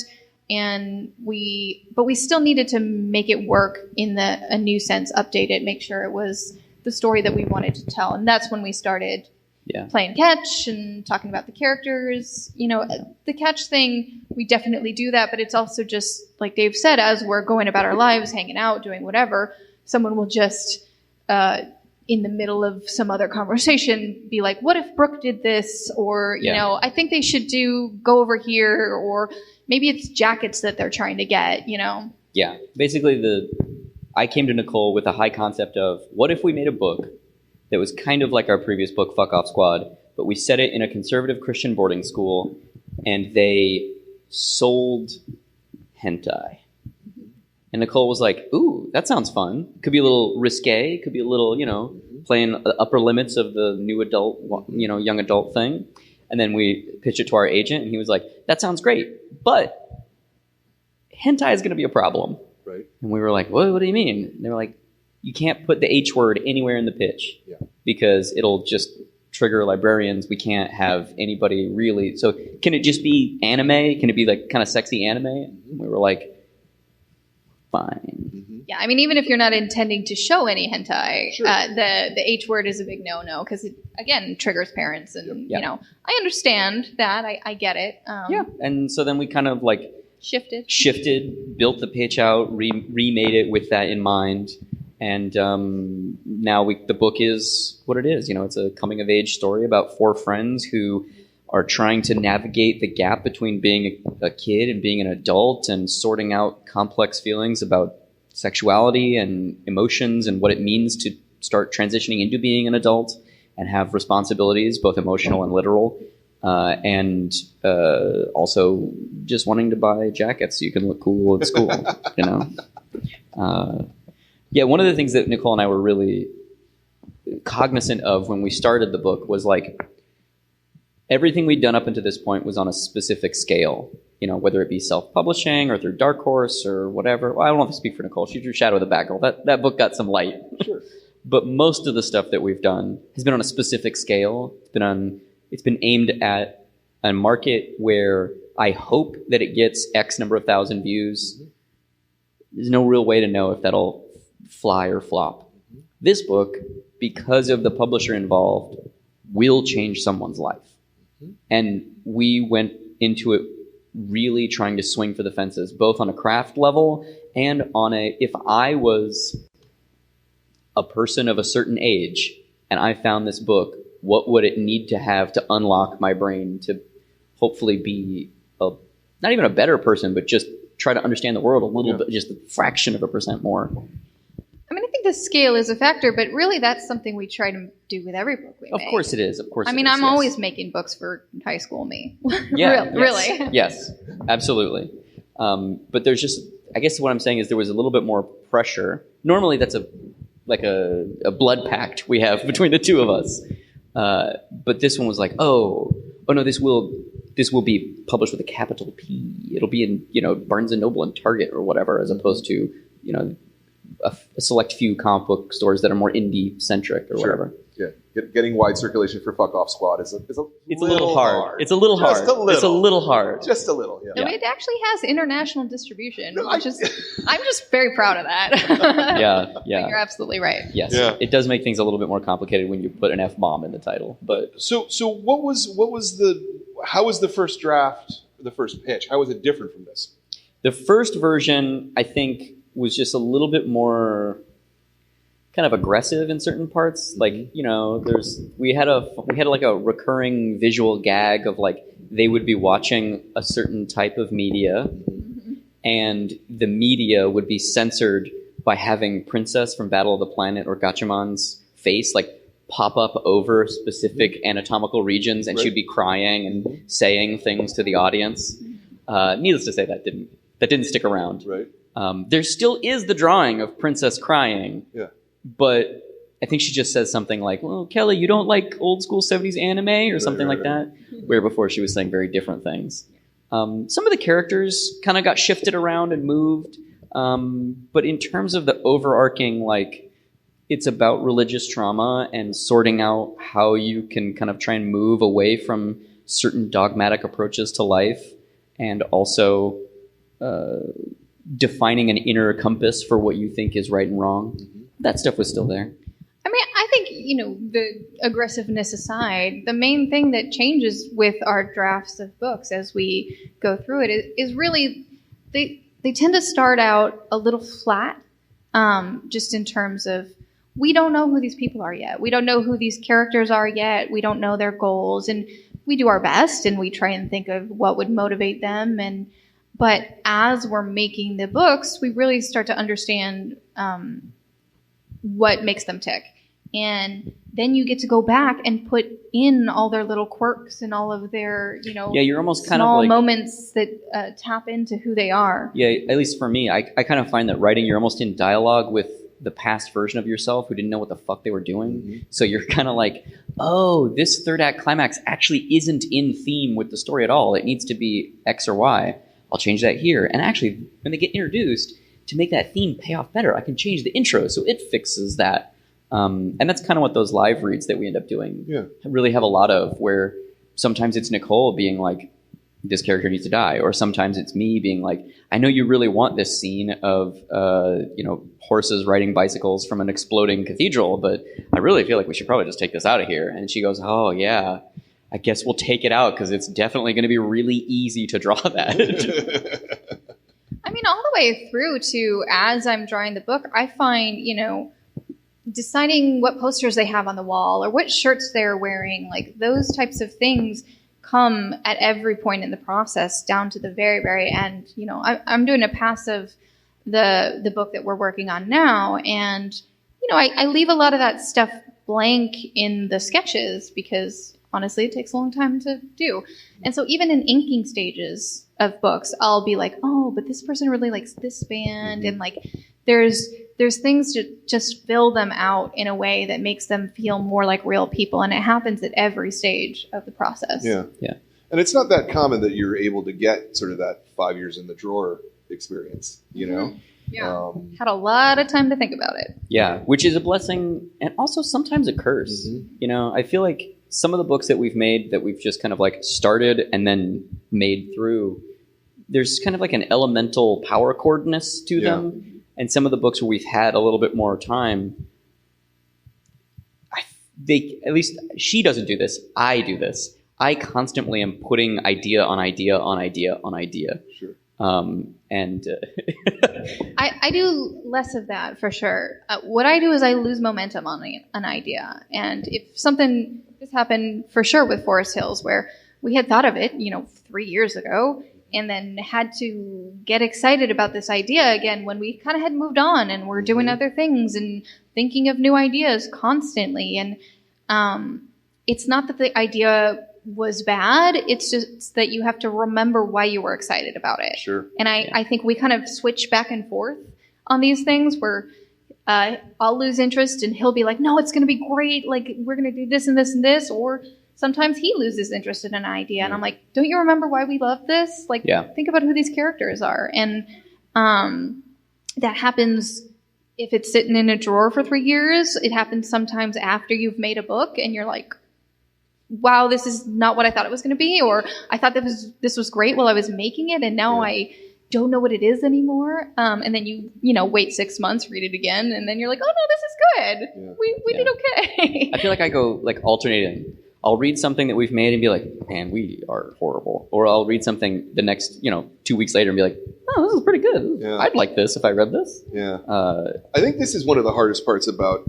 but we still needed to make it work in a new sense, update it, make sure it was the story that we wanted to tell. And that's when we started playing catch and talking about the characters. You know, the catch thing, we definitely do that, but it's also just, like Dave said, as we're going about our lives, hanging out, doing whatever, someone will just, in the middle of some other conversation, be like, what if Brooke did this? Or, you know, I think they should go over here, or maybe it's jackets that they're trying to get, you know? Yeah. Basically, I came to Nicole with a high concept of, what if we made a book that was kind of like our previous book, Fuck Off Squad, but we set it in a conservative Christian boarding school, and they sold hentai. And Nicole was like, ooh, that sounds fun. Could be a little risque. Could be a little, you know, playing the upper limits of the new adult, you know, young adult thing. And then we pitched it to our agent, and he was like, that sounds great, but hentai is going to be a problem. Right. And we were like, what do you mean? And they were like, you can't put the H word anywhere in the pitch because it'll just trigger librarians. We can't have anybody really. So can it just be anime? Can it be like kind of sexy anime? And we were like, fine. Mm-hmm. Yeah, I mean, even if you're not intending to show any hentai, the H word is a big no-no because it, again, triggers parents. And, you know, I understand that. I get it. And so then we kind of like, shifted, built the pitch out, remade it with that in mind. And now the book is what it is. It's a coming-of-age story about 4 friends who are trying to navigate the gap between being a kid and being an adult and sorting out complex feelings about sexuality and emotions and what it means to start transitioning into being an adult and have responsibilities, both emotional and literal, and also just wanting to buy jackets so you can look cool at school, Yeah, one of the things that Nicole and I were really cognizant of when we started the book was like everything we'd done up until this point was on a specific scale, whether it be self-publishing or through Dark Horse or whatever. Well, I don't know if I speak for Nicole. She drew Shadow of the Batgirl. That book got some light. Sure. But most of the stuff that we've done has been on a specific scale. It's been aimed at a market where I hope that it gets X number of thousand views. There's no real way to know if that'll fly or flop. This book, because of the publisher involved, will change someone's life. And we went into it really trying to swing for the fences, both on a craft level and on if I was a person of a certain age and I found this book, what would it need to have to unlock my brain to hopefully be not even a better person, but just try to understand the world a little bit, just a fraction of a percent more. I mean, I think the scale is a factor, but really that's something we try to do with every book we make. Of course it is. I mean, I'm always making books for high school me. Yeah, Really. Yes, absolutely. But there's just, I guess what I'm saying is there was a little bit more pressure. Normally that's a blood pact we have between the two of us. But this one was like, oh no, this will be published with a capital P. It'll be in, Barnes & Noble and Target or whatever, as opposed to, a select few comic book stores that are more indie-centric or whatever. Yeah, getting wide circulation for Fuck Off Squad is a little hard. It's a little hard. Just a little. It's a little hard. Just a little, yeah. No, it actually has international distribution, which is, I'm just very proud of that. Yeah. But you're absolutely right. Yes, yeah. It does make things a little bit more complicated when you put an F-bomb in the title. But so how was the first draft, the first pitch? How was it different from this? The first version, I think, was just a little bit more kind of aggressive in certain parts. Like, we had like a recurring visual gag of like they would be watching a certain type of media and the media would be censored by having Princess from Battle of the Planet or Gatchaman's face like pop up over specific anatomical regions and she'd be crying and saying things to the audience. Needless to say, that didn't stick around. Right. There still is the drawing of Princess crying. Yeah. But I think she just says something like, well, Kelly, you don't like old school 70s anime or something like that, where before she was saying very different things. Some of the characters kind of got shifted around and moved. But in terms of the overarching, like, it's about religious trauma and sorting out how you can kind of try and move away from certain dogmatic approaches to life and also defining an inner compass for what you think is right and wrong. That stuff was still there. I mean, I think, the aggressiveness aside, the main thing that changes with our drafts of books as we go through it is really they tend to start out a little flat, just in terms of we don't know who these people are yet. We don't know who these characters are yet. We don't know their goals. And we do our best and we try and think of what would motivate them. But as we're making the books, we really start to understand what makes them tick. And then you get to go back and put in all their little quirks and all of their, you're almost kind of small like moments that tap into who they are. Yeah, at least for me, I kind of find that writing, you're almost in dialogue with the past version of yourself who didn't know what the fuck they were doing. So you're kind of like, oh, this third act climax actually isn't in theme with the story at all. It needs to be X or Y. I'll change that here. And actually, when they get introduced, to make that theme pay off better, I can change the intro so it fixes that. And that's kind of what those live reads that we end up doing really have a lot of, where sometimes it's Nicole being like, this character needs to die. Or sometimes it's me being like, I know you really want this scene of, horses riding bicycles from an exploding cathedral, but I really feel like we should probably just take this out of here. And she goes, oh, yeah. I guess we'll take it out because it's definitely going to be really easy to draw that. I mean, all the way through to as I'm drawing the book, I find, deciding what posters they have on the wall or what shirts they're wearing, like those types of things come at every point in the process down to the very, very end. I'm doing a pass of the book that we're working on now. And, I leave a lot of that stuff blank in the sketches because honestly, it takes a long time to do. And so even in inking stages of books, I'll be like, oh, but this person really likes this band. And like, there's things to just fill them out in a way that makes them feel more like real people. And it happens at every stage of the process. Yeah. And it's not that common that you're able to get sort of that 5 years in the drawer experience, Yeah. Had a lot of time to think about it. Yeah, which is a blessing and also sometimes a curse. I feel like some of the books that we've made that we've just kind of like started and then made through, there's kind of like an elemental power chordness to them. And some of the books where we've had a little bit more time, at least she doesn't do this. I do this. I constantly am putting idea on idea on idea on idea. Sure. I do less of that for sure. What I do is I lose momentum on an idea. And if something, this happened for sure with Forest Hills, where we had thought of it, 3 years ago, and then had to get excited about this idea again when we kind of had moved on and we're doing other things and thinking of new ideas constantly. And it's not that the idea was bad. It's just that you have to remember why you were excited about it. Sure. And I think we kind of switch back and forth on these things where I'll lose interest and he'll be like, no, it's going to be great. Like, we're going to do this and this and this. Or sometimes he loses interest in an idea. And I'm like, don't you remember why we love this? Like, think about who these characters are. And that happens if it's sitting in a drawer for 3 years. It happens sometimes after you've made a book and you're like, wow, this is not what I thought it was going to be, or I thought this was great while I was making it, and now I don't know what it is anymore. And then you wait 6 months, read it again, and then you're like, oh no, this is good. Yeah. We did okay. I feel like I go like alternating. I'll read something that we've made and be like, man, we are horrible. Or I'll read something the next 2 weeks later and be like, oh, this is pretty good. Yeah. I'd like this if I read this. Yeah. I think this is one of the hardest parts about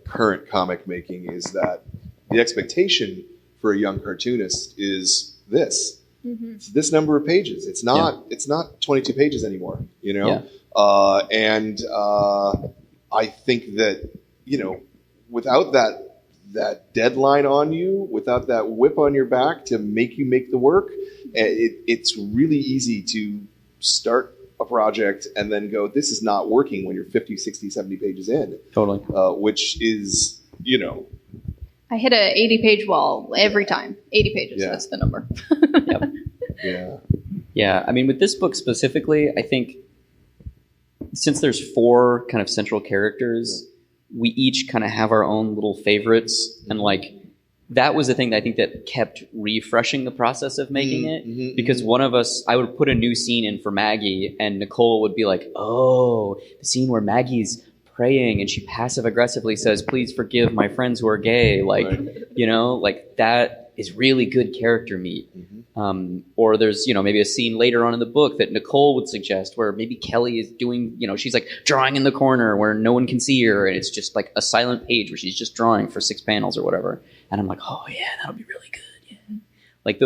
current comic making is that the expectation for a young cartoonist is this. It's this number of pages. It's not 22 pages anymore, Yeah. And I think that, without that deadline on you, without that whip on your back to make you make the work, it's really easy to start a project and then go, this is not working when you're 50, 60, 70 pages in. Totally. Which is, I hit a 80-page wall every time. 80 pages, that's the number. Yep. Yeah. Yeah, I mean, with this book specifically, I think since there's 4 kind of central characters, we each kind of have our own little favorites. And like, that was the thing that I think that kept refreshing the process of making it. Because one of us, I would put a new scene in for Maggie, and Nicole would be like, oh, the scene where Maggie's praying and she passive aggressively says, please forgive my friends who are gay. Like, like that is really good character meat. Or there's, maybe a scene later on in the book that Nicole would suggest where maybe Kelly is doing, she's like drawing in the corner where no one can see her. And it's just like a silent page where she's just drawing for 6 panels or whatever. And I'm like, oh yeah, that'll be really good. Yeah. Like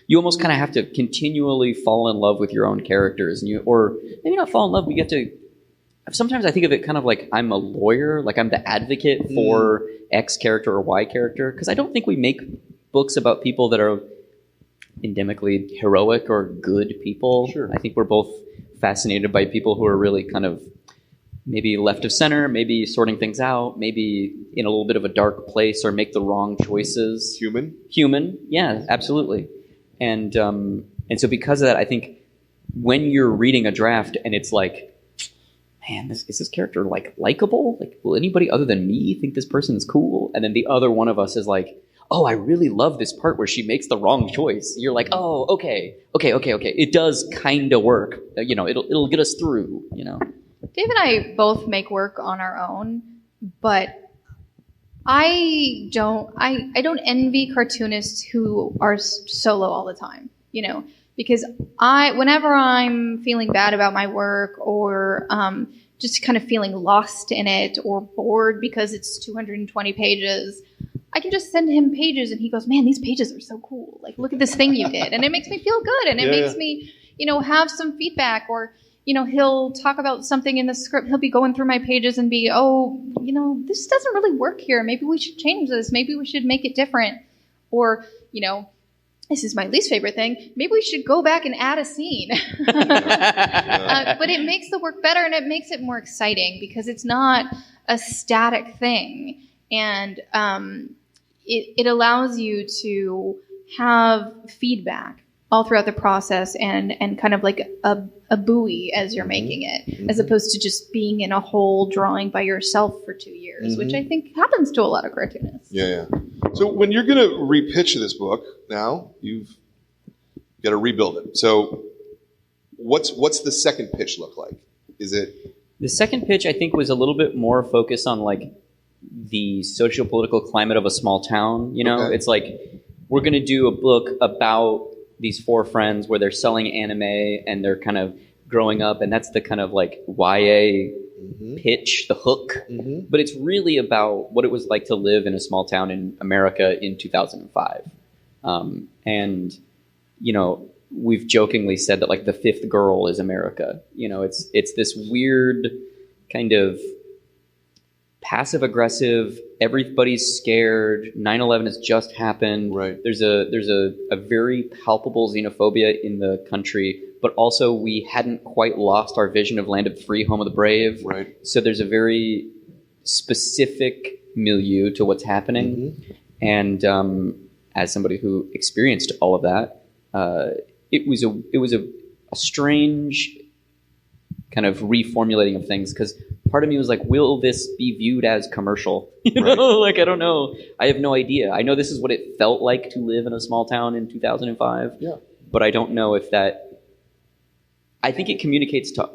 you almost kind of have to continually fall in love with your own characters, and or maybe not fall in love, but you have to. Sometimes I think of it kind of like I'm a lawyer, like I'm the advocate for X character or Y character, because I don't think we make books about people that are endemically heroic or good people. Sure. I think we're both fascinated by people who are really kind of maybe left of center, maybe sorting things out, maybe in a little bit of a dark place or make the wrong choices. Human, yeah, absolutely. And so because of that, I think when you're reading a draft and it's like, man, is this character like likable? Like, will anybody other than me think this person is cool? And then the other one of us is like, oh, I really love this part where she makes the wrong choice. You're like, oh, okay. It does kind of work. It'll get us through. Dave and I both make work on our own, but I don't envy cartoonists who are solo all the time, because whenever I'm feeling bad about my work or just kind of feeling lost in it or bored because it's 220 pages, I can just send him pages and he goes, man, these pages are so cool. Like, look at this thing you did. And it makes me feel good. And it makes me, have some feedback, or, he'll talk about something in the script. He'll be going through my pages and be, this doesn't really work here. Maybe we should change this. Maybe we should make it different. Or, this is my least favorite thing. Maybe we should go back and add a scene. But it makes the work better and it makes it more exciting because it's not a static thing. And it allows you to have feedback all throughout the process and kind of like a buoy as you're making it, as opposed to just being in a hole drawing by yourself for 2 years, which I think happens to a lot of cartoonists. Yeah. So when you're going to repitch this book now, you've got to rebuild it. So what's the second pitch look like? Is it... The second pitch, I think, was a little bit more focused on like the socio-political climate of a small town. Okay. It's like, we're going to do a book about these 4 friends where they're selling anime and they're kind of growing up, and that's the kind of like YA pitch, the hook. But it's really about what it was like to live in a small town in America in 2005. And, we've jokingly said that like the 5th girl is America. It's this weird kind of passive aggressive, everybody's scared, 9/11 has just happened. Right. There's a very palpable xenophobia in the country, but also we hadn't quite lost our vision of land of the free, home of the brave. Right. So there's a very specific milieu to what's happening. And as somebody who experienced all of that, it was a strange kind of reformulating of things, because part of me was like, will this be viewed as commercial? Like, I don't know. I have no idea. I know this is what it felt like to live in a small town in 2005. Yeah. But I don't know if that... I think it communicates to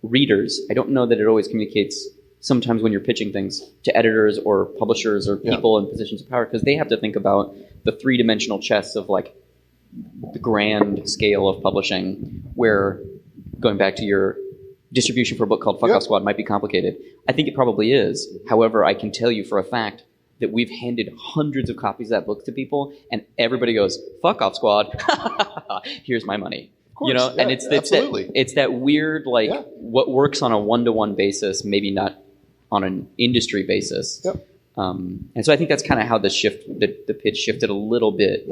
readers. I don't know that it always communicates sometimes when you're pitching things to editors or publishers or people in positions of power, because they have to think about the 3-dimensional chess of like the grand scale of publishing, where, going back to your distribution for a book called Fuck Off Squad might be complicated. I think it probably is. However, I can tell you for a fact that we've handed hundreds of copies of that book to people, and everybody goes, "Fuck Off Squad, here's my money." And it's that weird, like, what works on a one-to-one basis, maybe not on an industry basis. And so I think that's kind of how the pitch shifted a little bit.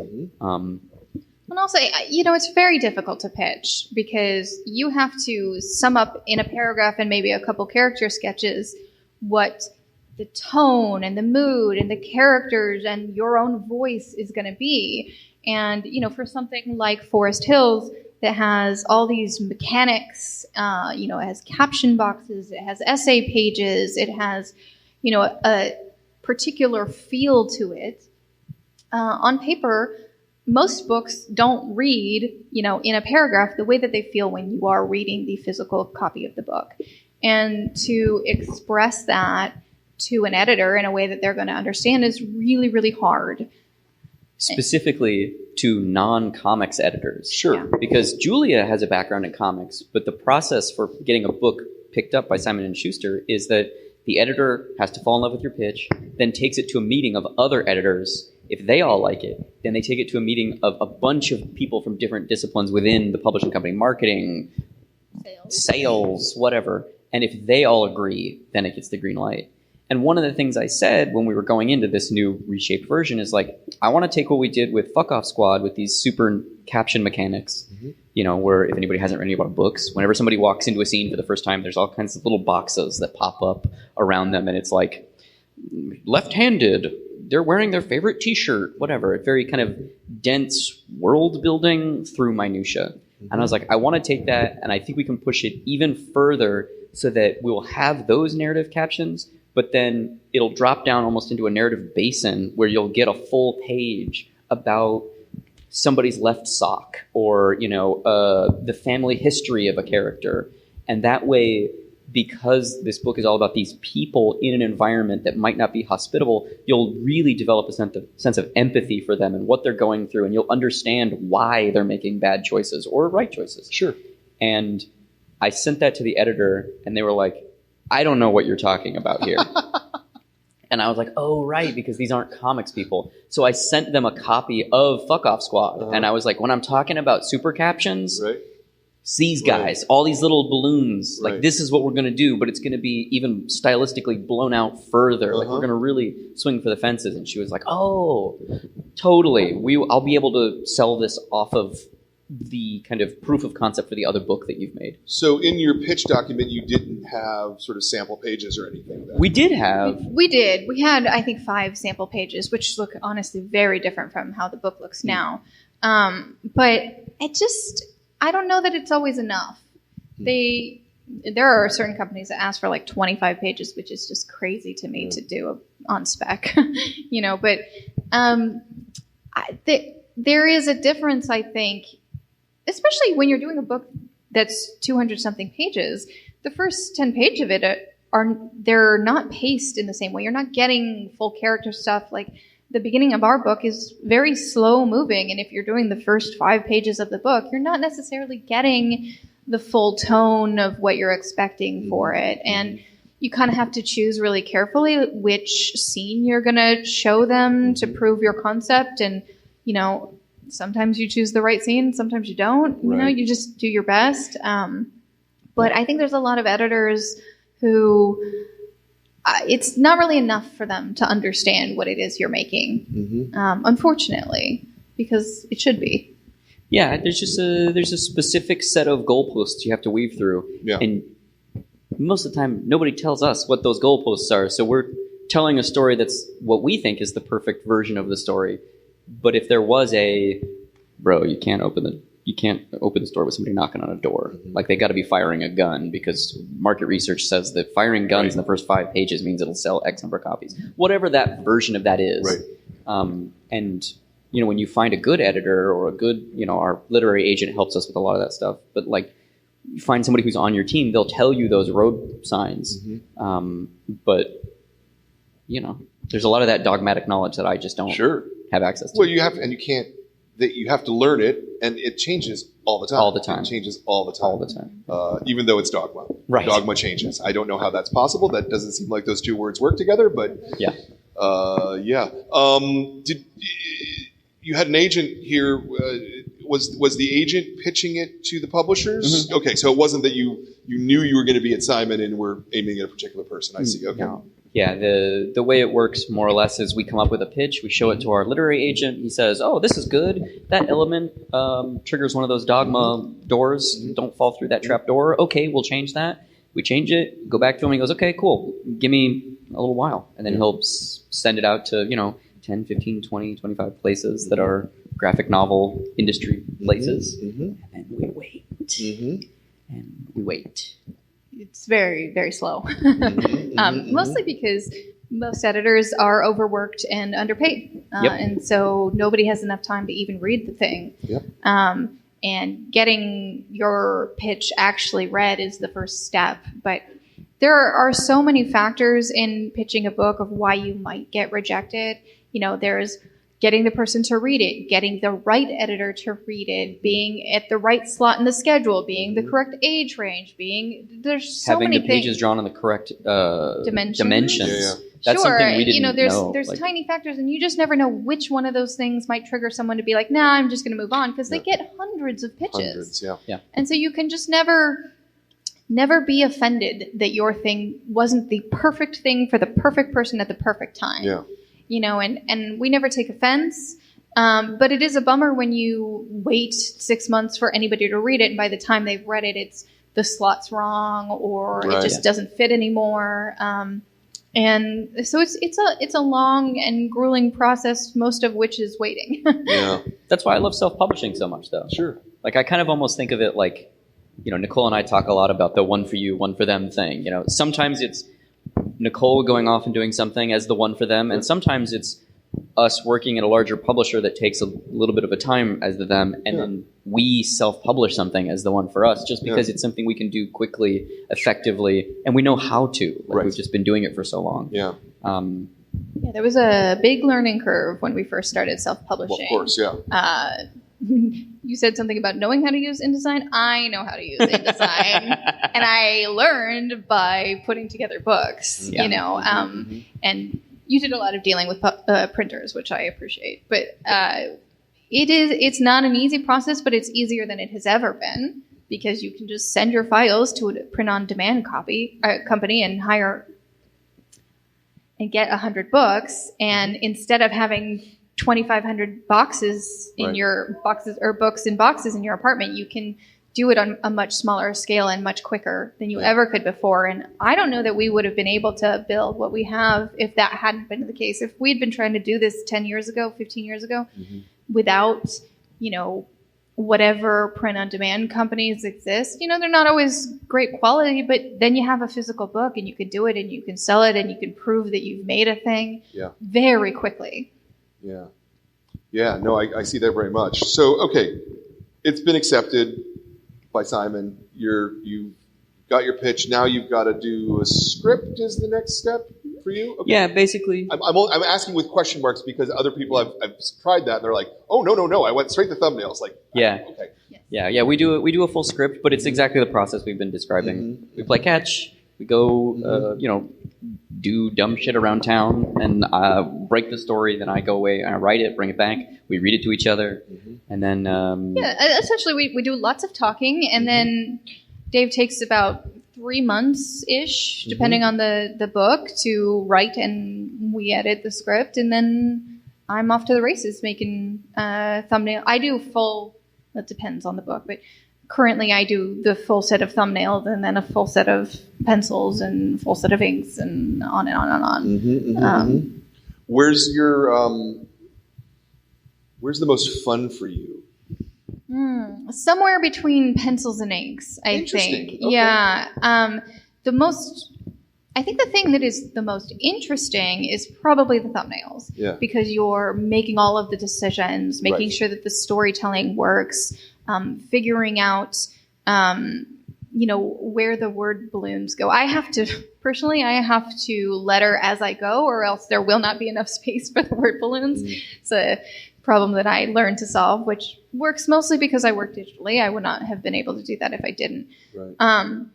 And also, it's very difficult to pitch because you have to sum up in a paragraph and maybe a couple character sketches what the tone and the mood and the characters and your own voice is going to be. And, for something like Forest Hills that has all these mechanics, it has caption boxes, it has essay pages, it has, a particular feel to it. On paper, most books don't read, in a paragraph the way that they feel when you are reading the physical copy of the book. And to express that to an editor in a way that they're going to understand is really, really hard. Specifically to non-comics editors. Sure. Yeah. Because Julia has a background in comics, but the process for getting a book picked up by Simon & Schuster is that the editor has to fall in love with your pitch, then takes it to a meeting of other editors. If they all like it, then they take it to a meeting of a bunch of people from different disciplines within the publishing company, marketing, sales, whatever. And if they all agree, then it gets the green light. And one of the things I said when we were going into this new reshaped version is like, I want to take what we did with Fuck Off Squad with these super caption mechanics, where if anybody hasn't read any about books, whenever somebody walks into a scene for the first time, there's all kinds of little boxes that pop up around them. And it's like, left-handed, they're wearing their favorite t-shirt, whatever. A very kind of dense world building through minutia. And I was like, I want to take that, and I think we can push it even further so that we will have those narrative captions, but then it'll drop down almost into a narrative basin where you'll get a full page about somebody's left sock or, the family history of a character. And that way because this book is all about these people in an environment that might not be hospitable, you'll really develop a sense of empathy for them and what they're going through, and you'll understand why they're making bad choices or right choices. Sure. And I sent that to the editor, and they were like, I don't know what you're talking about here. And I was like, oh, right, because these aren't comics people. So I sent them a copy of Fuck Off Squad. And I was like, when I'm talking about super captions, it's these guys, all these little balloons, like this is what we're going to do, but it's going to be even stylistically blown out further. Like we're going to really swing for the fences. And she was like, oh, totally. I'll be able to sell this off of the kind of proof of concept for the other book that you've made. So in your pitch document, you didn't have sort of sample pages or anything? We did have. We did. We had, I think, 5 sample pages, which look honestly very different from how the book looks now. But it just, I don't know that it's always enough. There are certain companies that ask for like 25 pages, which is just crazy to me to do on spec, but there is a difference, I think, especially when you're doing a book that's 200 something pages. The first 10 pages of it they're not paced in the same way. You're not getting full character stuff. Like the beginning of our book is very slow moving, and if you're doing the first 5 pages of the book, you're not necessarily getting the full tone of what you're expecting for it. And you kind of have to choose really carefully which scene you're going to show them to prove your concept. And sometimes you choose the right scene, sometimes you don't. You just do your best. But I think there's a lot of editors who it's not really enough for them to understand what it is you're making, unfortunately, because it should be. Yeah, there's a specific set of goalposts you have to weave through. Yeah. And most of the time, nobody tells us what those goalposts are. So we're telling a story that's what we think is the perfect version of the story. But if there was you can't open the store with somebody knocking on a door. Like they got to be firing a gun because market research says that firing guns in the first 5 pages means it'll sell X number of copies. Whatever that version of that is. Right. And when you find a good editor or a good, our literary agent helps us with a lot of that stuff. But like you find somebody who's on your team, they'll tell you those road signs. But there's a lot of that dogmatic knowledge that I just don't have access to. Well, you have to learn it, and it changes all the time. All the time. It changes all the time. All the time. Even though it's dogma. Right. Dogma changes. I don't know how that's possible. That doesn't seem like those two words work together, but yeah. Did you had an agent here? Was the agent pitching it to the publishers? Okay, so it wasn't that you knew you were going to be at Simon and were aiming at a particular person. I see. Okay. No. Yeah, the way it works more or less is we come up with a pitch, we show it to our literary agent, he says, oh, this is good. That element triggers one of those dogma doors. Don't fall through that trap door. Okay, we'll change that. We change it, go back to him, he goes, okay, cool, give me a little while. And then he'll send it out to, 10, 15, 20, 25 places that are graphic novel industry places. And we wait. And we wait. It's very, very slow. Mostly because most editors are overworked and underpaid. And so nobody has enough time to even read the thing. And getting your pitch actually read is the first step. But there are so many factors in pitching a book of why you might get rejected. There's getting the person to read it, getting the right editor to read it, being at the right slot in the schedule, being the correct age range, there's so having many the pages things. drawn in the correct dimensions. Yeah. That's something we didn't know. There's tiny factors, and you just never know which one of those things might trigger someone to be like, nah, I'm just going to move on, because they get hundreds of pitches. Yeah. And so you can just never be offended that your thing wasn't the perfect thing for the perfect person at the perfect time. Yeah. And we never take offense. But it is a bummer when you wait 6 months for anybody to read it, and by the time they've read it, the slot's wrong, or it just doesn't fit anymore. And so it's a long and grueling process, most of which is waiting. Yeah. That's why I love self-publishing so much, though. Sure. Like I kind of almost think of it like, Nicole and I talk a lot about the one for you, one for them thing. Sometimes it's Nicole going off and doing something as the one for them, and sometimes it's us working at a larger publisher that takes a little bit of a time as the them, and then we self-publish something as the one for us, just because it's something we can do quickly, effectively, and we know how to. We've just been doing it for so long. Yeah. There was a big learning curve when we first started self-publishing. Well, of course, yeah. You said something about knowing how to use InDesign. I know how to use InDesign, and I learned by putting together books. And you did a lot of dealing with printers, which I appreciate. But it's not an easy process, but it's easier than it has ever been, because you can just send your files to a print-on-demand company and hire and get 100 books, and instead of having 2,500 boxes in your boxes or books in boxes in your apartment, you can do it on a much smaller scale and much quicker than you ever could before. And I don't know that we would have been able to build what we have if that hadn't been the case. If we'd been trying to do this 10 years ago, 15 years ago, without, whatever print-on-demand companies exist, they're not always great quality, but then you have a physical book and you can do it and you can sell it and you can prove that you've made a thing very quickly. Yeah. Yeah, no, I see that very much. So, okay, it's been accepted by Simon. You've got your pitch. Now you've got to do a script is the next step for you? Okay. Yeah, basically. I'm asking with question marks because other people I've tried that and they're like, oh, no, I went straight to thumbnails. Like, okay. Yeah, we do a full script, but it's exactly the process we've been describing. We play catch, we go, do dumb shit around town and break the story, then I go away and I write it, bring it back, we read it to each other, and then... essentially we do lots of talking, and then Dave takes about 3 months-ish, depending on the book, to write, and we edit the script, and then I'm off to the races making thumbnail. I do full... That depends on the book, but currently I do the full set of thumbnails and then a full set of pencils and a full set of inks and on and on and on. Where's your where's the most fun for you? Somewhere between pencils and inks, I think. Okay. Yeah. I think the thing that is the most interesting is probably the thumbnails. Yeah. Because you're making all of the decisions, making sure that the storytelling works, figuring out, where the word balloons go. I have to letter as I go, or else there will not be enough space for the word balloons. It's a problem that I learned to solve, which works mostly because I work digitally. I would not have been able to do that if I didn't. Right.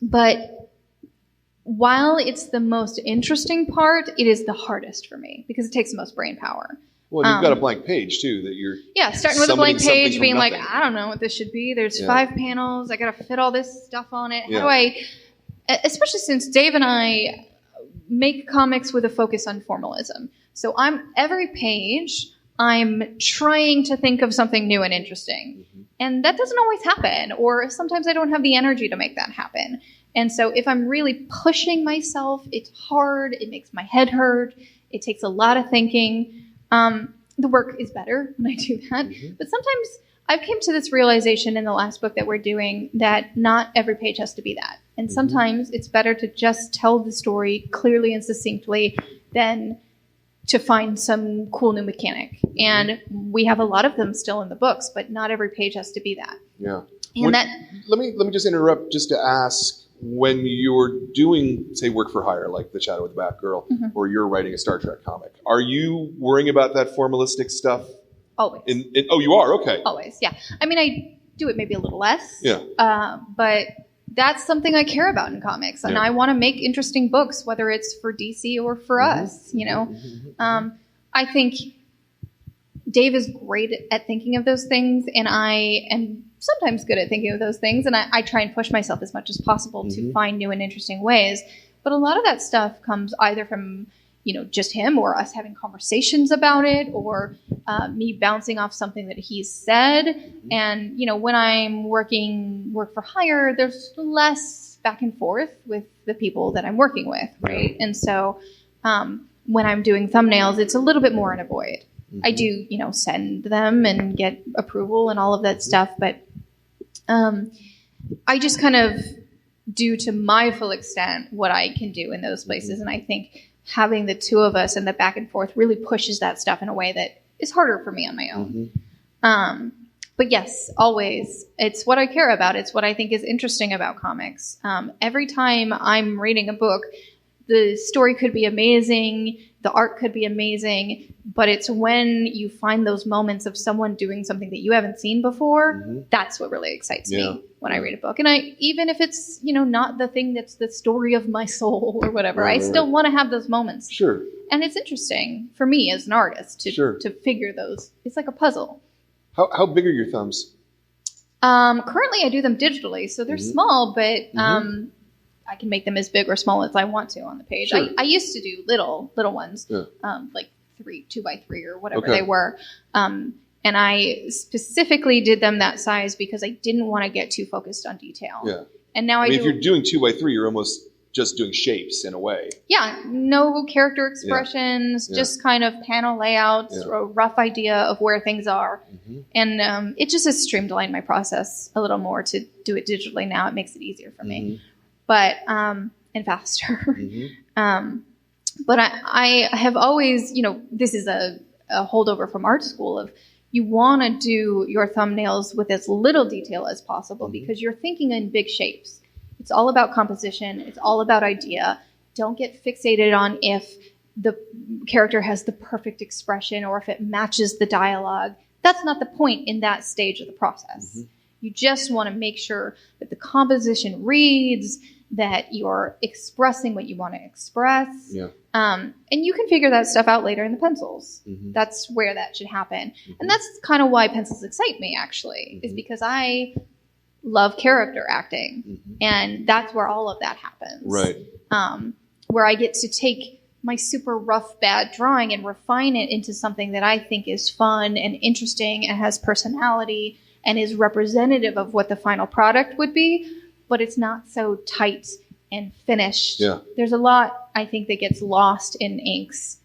But while it's the most interesting part, it is the hardest for me because it takes the most brain power. Well, you've got a blank page, too, that you're... Yeah, starting with a blank page, being like, I don't know what this should be. There's 5 panels. I got to fit all this stuff on it. How do I... Especially since Dave and I make comics with a focus on formalism. So every page, I'm trying to think of something new and interesting. And that doesn't always happen. Or sometimes I don't have the energy to make that happen. And so if I'm really pushing myself, it's hard. It makes my head hurt. It takes a lot of thinking. The work is better when I do that. But sometimes I've come to this realization in the last book that we're doing that not every page has to be that. And sometimes it's better to just tell the story clearly and succinctly than to find some cool new mechanic. And we have a lot of them still in the books, but not every page has to be that. Yeah. And let me just interrupt just to ask, when you're doing, say, work for hire, like The Shadow of the Batgirl, or you're writing a Star Trek comic, are you worrying about that formalistic stuff? Always. Oh, you are? Okay. Always, yeah. I mean, I do it maybe a little less. Yeah. But that's something I care about in comics. And I want to make interesting books, whether it's for DC or for us, I think Dave is great at thinking of those things, and I am sometimes good at thinking of those things, and I try and push myself as much as possible to find new and interesting ways. But a lot of that stuff comes either from, just him or us having conversations about it, or me bouncing off something that he's said. And, when I'm work for hire, there's less back and forth with the people that I'm working with, right? And so when I'm doing thumbnails, it's a little bit more in a void. I do, send them and get approval and all of that stuff, but I just kind of do to my full extent what I can do in those places. And I think having the two of us and the back and forth really pushes that stuff in a way that is harder for me on my own. But yes, always, it's what I care about. It's what I think is interesting about comics. Every time I'm reading a book, the story could be amazing, the art could be amazing, but it's when you find those moments of someone doing something that you haven't seen before, that's what really excites me when I read a book. And even if it's, not the thing that's the story of my soul or whatever, I still want to have those moments. Sure. And it's interesting for me as an artist to figure those. It's like a puzzle. How big are your thumbs? Currently, I do them digitally, so they're small, but I can make them as big or small as I want to on the page. Sure. I used to do little ones, like 2x3 or whatever they were. And I specifically did them that size because I didn't want to get too focused on detail. Yeah. And now if you're doing 2x3, you're almost just doing shapes in a way. Yeah, no character expressions, just kind of panel layouts, a rough idea of where things are. And it just has streamlined my process a little more to do it digitally now. It makes it easier for me, but and faster. But I have always, this is a holdover from art school of you want to do your thumbnails with as little detail as possible because you're thinking in big shapes. It's all about composition. It's all about idea. Don't get fixated on if the character has the perfect expression or if it matches the dialogue. That's not the point in that stage of the process. You just want to make sure that the composition reads, that you're expressing what you want to express. And you can figure that stuff out later in the pencils. That's where that should happen. And that's kind of why pencils excite me, actually, is because I love character acting. And that's where all of that happens. Right. Where I get to take my super rough, bad drawing and refine it into something that I think is fun and interesting and has personality and is representative of what the final product would be, but it's not so tight and finished. There's a lot, I think, that gets lost in inks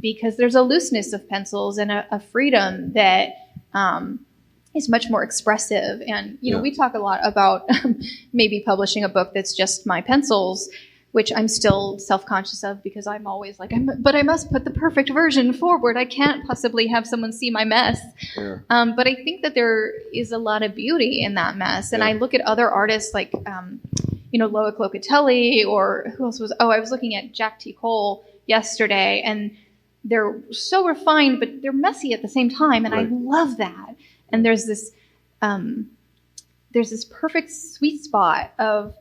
because there's a looseness of pencils and a freedom that is much more expressive. And, we talk a lot about maybe publishing a book that's just my pencils, which I'm still self-conscious of because I'm always like, but I must put the perfect version forward. I can't possibly have someone see my mess. But I think that there is a lot of beauty in that mess. And I look at other artists like, Loic Locatelli, or who else I was looking at Jack T. Cole yesterday, and they're so refined, but they're messy at the same time. And I love that. And there's this perfect sweet spot of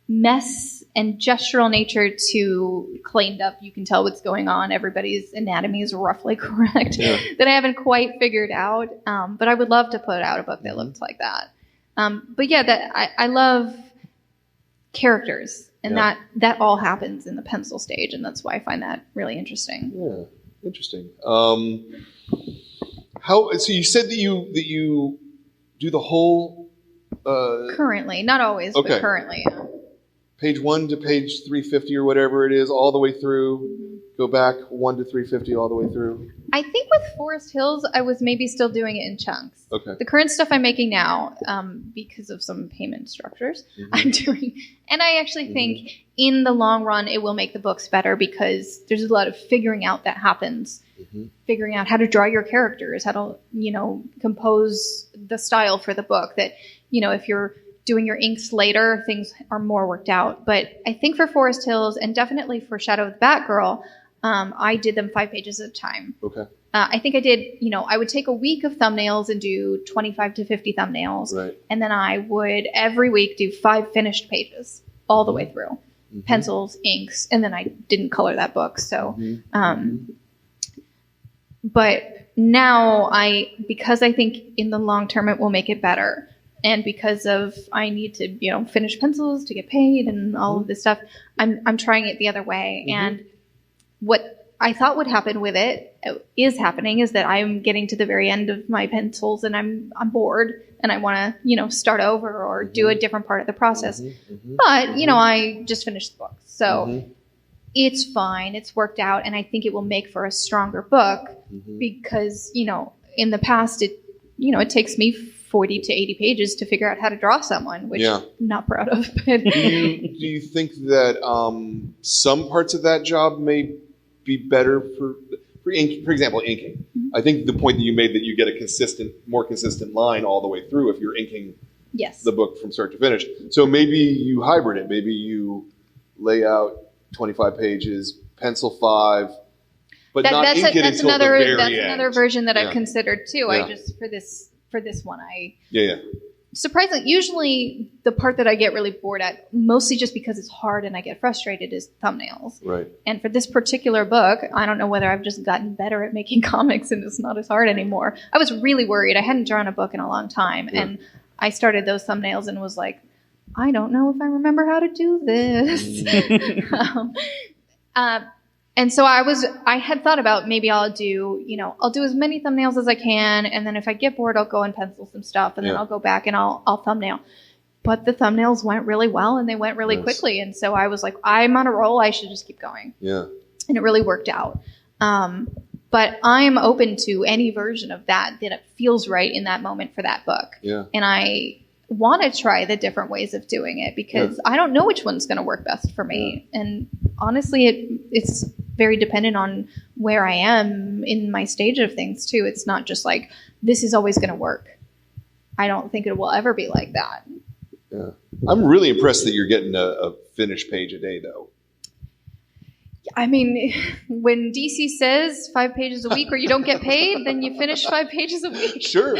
mess and gestural nature to cleaned up. You can tell what's going on. Everybody's anatomy is roughly correct that I haven't quite figured out. But I would love to put out a book that looked like that. But yeah, I love characters, and that all happens in the pencil stage, and that's why I find that really interesting. Yeah, interesting. So you said that you do the whole. Currently, not always, but currently. Page 1 to page 350 or whatever it is, all the way through. Go back 1 to 350 all the way through. I think with Forest Hills, I was maybe still doing it in chunks. The current stuff I'm making now, because of some payment structures, I'm doing. And I actually think in the long run, it will make the books better because there's a lot of figuring out that happens. Figuring out how to draw your characters, how to, compose the style for the book that, if you're doing your inks later, things are more worked out. But I think for Forest Hills and definitely for Shadow of the Batgirl, I did them 5 pages at a time. I think I did, I would take a week of thumbnails and do 25 to 50 thumbnails. And then I would every week do 5 finished pages all the way through. Pencils, inks, and then I didn't color that book. So, but now because I think in the long term it will make it better. And because of I need to, finish pencils to get paid and all of this stuff, I'm trying it the other way. And what I thought would happen with it is happening is that I'm getting to the very end of my pencils and I'm bored and I want to, start over or do a different part of the process. But, I just finished the book. So it's fine. It's worked out. And I think it will make for a stronger book because, in the past, it takes me 40 to 80 pages to figure out how to draw someone, which I'm not proud of. But do you think that some parts of that job may be better for example, inking? Mm-hmm. I think the point that you made that you get a more consistent line all the way through if you're inking the book from start to finish. So maybe you hybrid it. Maybe you lay out 25 pages, pencil 5, but not ink it until the very end. That's another version that I've considered too. I just for this one, surprisingly, usually the part that I get really bored at, mostly just because it's hard and I get frustrated, is thumbnails. Right. And for this particular book, I don't know whether I've just gotten better at making comics and it's not as hard anymore. I was really worried. I hadn't drawn a book in a long time, and I started those thumbnails and was like, I don't know if I remember how to do this. And so I had thought about maybe I'll do as many thumbnails as I can, and then if I get bored, I'll go and pencil some stuff, and then I'll go back and I'll thumbnail. But the thumbnails went really well, and they went really quickly, and so I was like, I'm on a roll. I should just keep going. Yeah. And it really worked out. But I'm open to any version of that it feels right in that moment for that book. Yeah. And I want to try the different ways of doing it because I don't know which one's going to work best for me. Yeah. And honestly, it's very dependent on where I am in my stage of things too. It's not just like, this is always going to work. I don't think it will ever be like that. Yeah. I'm really impressed that you're getting a finished page a day though. I mean, when DC says 5 pages a week or you don't get paid, then you finish 5 pages a week. Sure.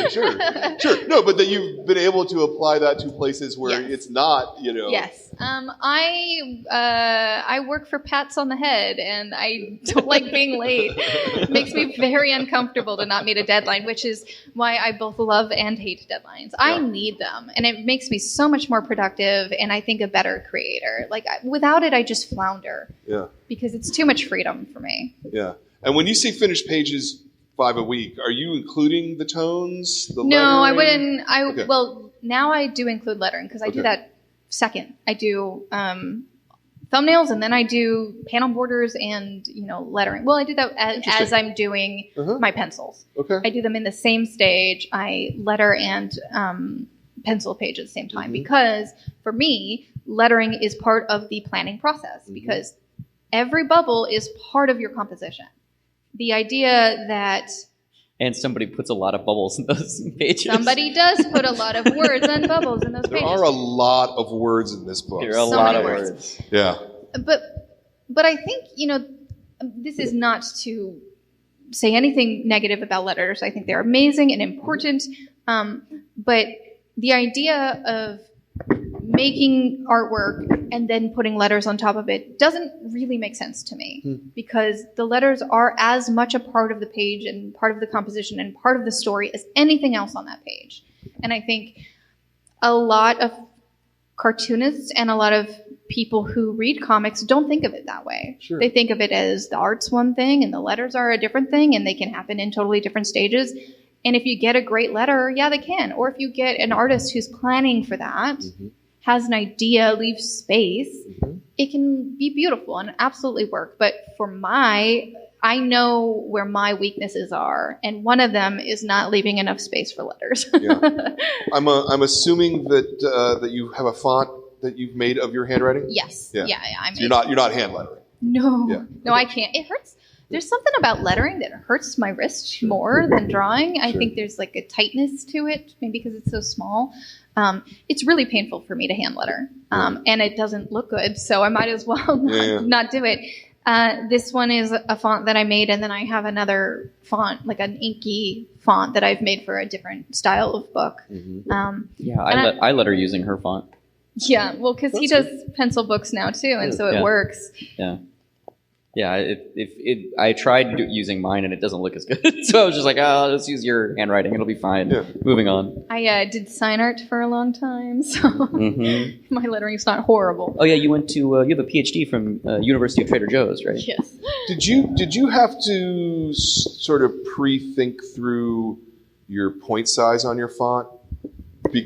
No, but that you've been able to apply that to places where it's not, Yes. I work for pats on the head, and I don't like being late. It makes me very uncomfortable to not meet a deadline, which is why I both love and hate deadlines. I need them, and it makes me so much more productive, and I think a better creator. Like, without it, I just flounder. Yeah. Because it's too much freedom for me. Yeah. And when you say finished pages 5 a week, are you including the tones, the lettering? No, I wouldn't. Well, now I do include lettering because I do that second. I do thumbnails, and then I do panel borders and, lettering. Well, I do that as I'm doing my pencils. Okay. I do them in the same stage. I letter and pencil page at the same time because for me, lettering is part of the planning process because every bubble is part of your composition. The idea that... And somebody puts a lot of bubbles in those pages. Somebody does put a lot of words and bubbles in those pages. There are a lot of words in this book. There are a lot of words. Yeah. But I think, this is not to say anything negative about letters. I think they're amazing and important. But the idea of making artwork and then putting letters on top of it doesn't really make sense to me because the letters are as much a part of the page and part of the composition and part of the story as anything else on that page. And I think a lot of cartoonists and a lot of people who read comics don't think of it that way. Sure. They think of it as the art's one thing and the letters are a different thing and they can happen in totally different stages. And if you get a great letter, they can. Or if you get an artist who's planning for that, has an idea, leaves space, it can be beautiful and absolutely work. But I know where my weaknesses are, and one of them is not leaving enough space for letters. Yeah. I'm assuming that you have a font that you've made of your handwriting? Yes. Yeah. So you're not hand lettering. No, I can't. It hurts. There's something about lettering that hurts my wrist more than drawing. I think there's like a tightness to it, maybe because it's so small. It's really painful for me to hand letter, and it doesn't look good, so I might as well not do it. This one is a font that I made, and then I have another font, like an inky font that I've made for a different style of book. I letter using her font. Yeah, well, because he does pencil books now too, and so it works. Yeah, I tried using mine and it doesn't look as good. So I was just like, let's use your handwriting. It'll be fine. Yeah. Moving on. I did sign art for a long time, so my lettering's not horrible. Oh yeah, you went to you have a PhD from University of Trader Joe's, right? Yes. Did you have to sort of pre-think through your point size on your font?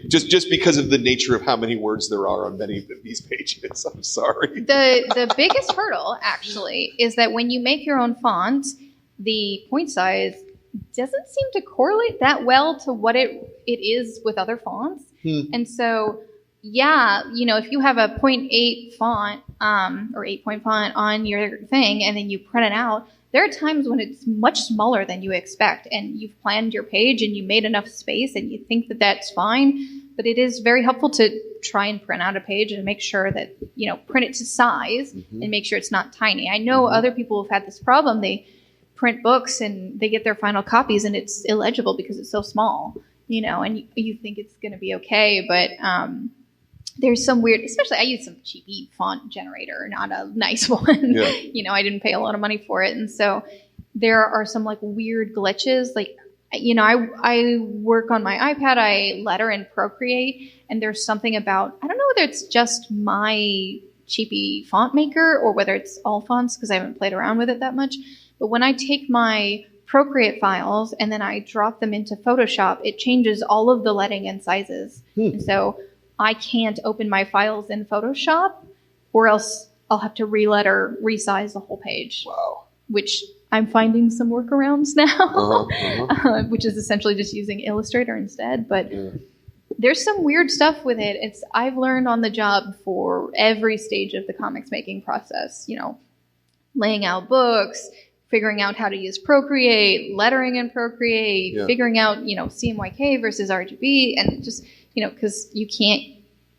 Just because of the nature of how many words there are on many of these pages. I'm sorry. The biggest hurdle, actually, is that when you make your own font, the point size doesn't seem to correlate that well to what it it is with other fonts. And so, yeah, if you have a 0.8 font or 8-point font on your thing and then you print it out, there are times when it's much smaller than you expect, and you've planned your page and you made enough space and you think that that's fine. But it is very helpful to try and print out a page and make sure that, print it to size and make sure it's not tiny. I know other people have had this problem. They print books and they get their final copies and it's illegible because it's so small, and you think it's going to be okay. But there's some weird, especially I use some cheapy font generator, not a nice one. Yeah. I didn't pay a lot of money for it. And so there are some like weird glitches. Like, I work on my iPad, I letter in Procreate, and there's something about, I don't know whether it's just my cheapy font maker or whether it's all fonts because I haven't played around with it that much. But when I take my Procreate files and then I drop them into Photoshop, it changes all of the lettering and sizes. And so I can't open my files in Photoshop or else I'll have to resize the whole page. Wow. Which I'm finding some workarounds now, which is essentially just using Illustrator instead. But there's some weird stuff with it. I've learned on the job for every stage of the comics making process, laying out books, figuring out how to use Procreate, lettering in Procreate, figuring out, CMYK versus RGB, and just, because you can't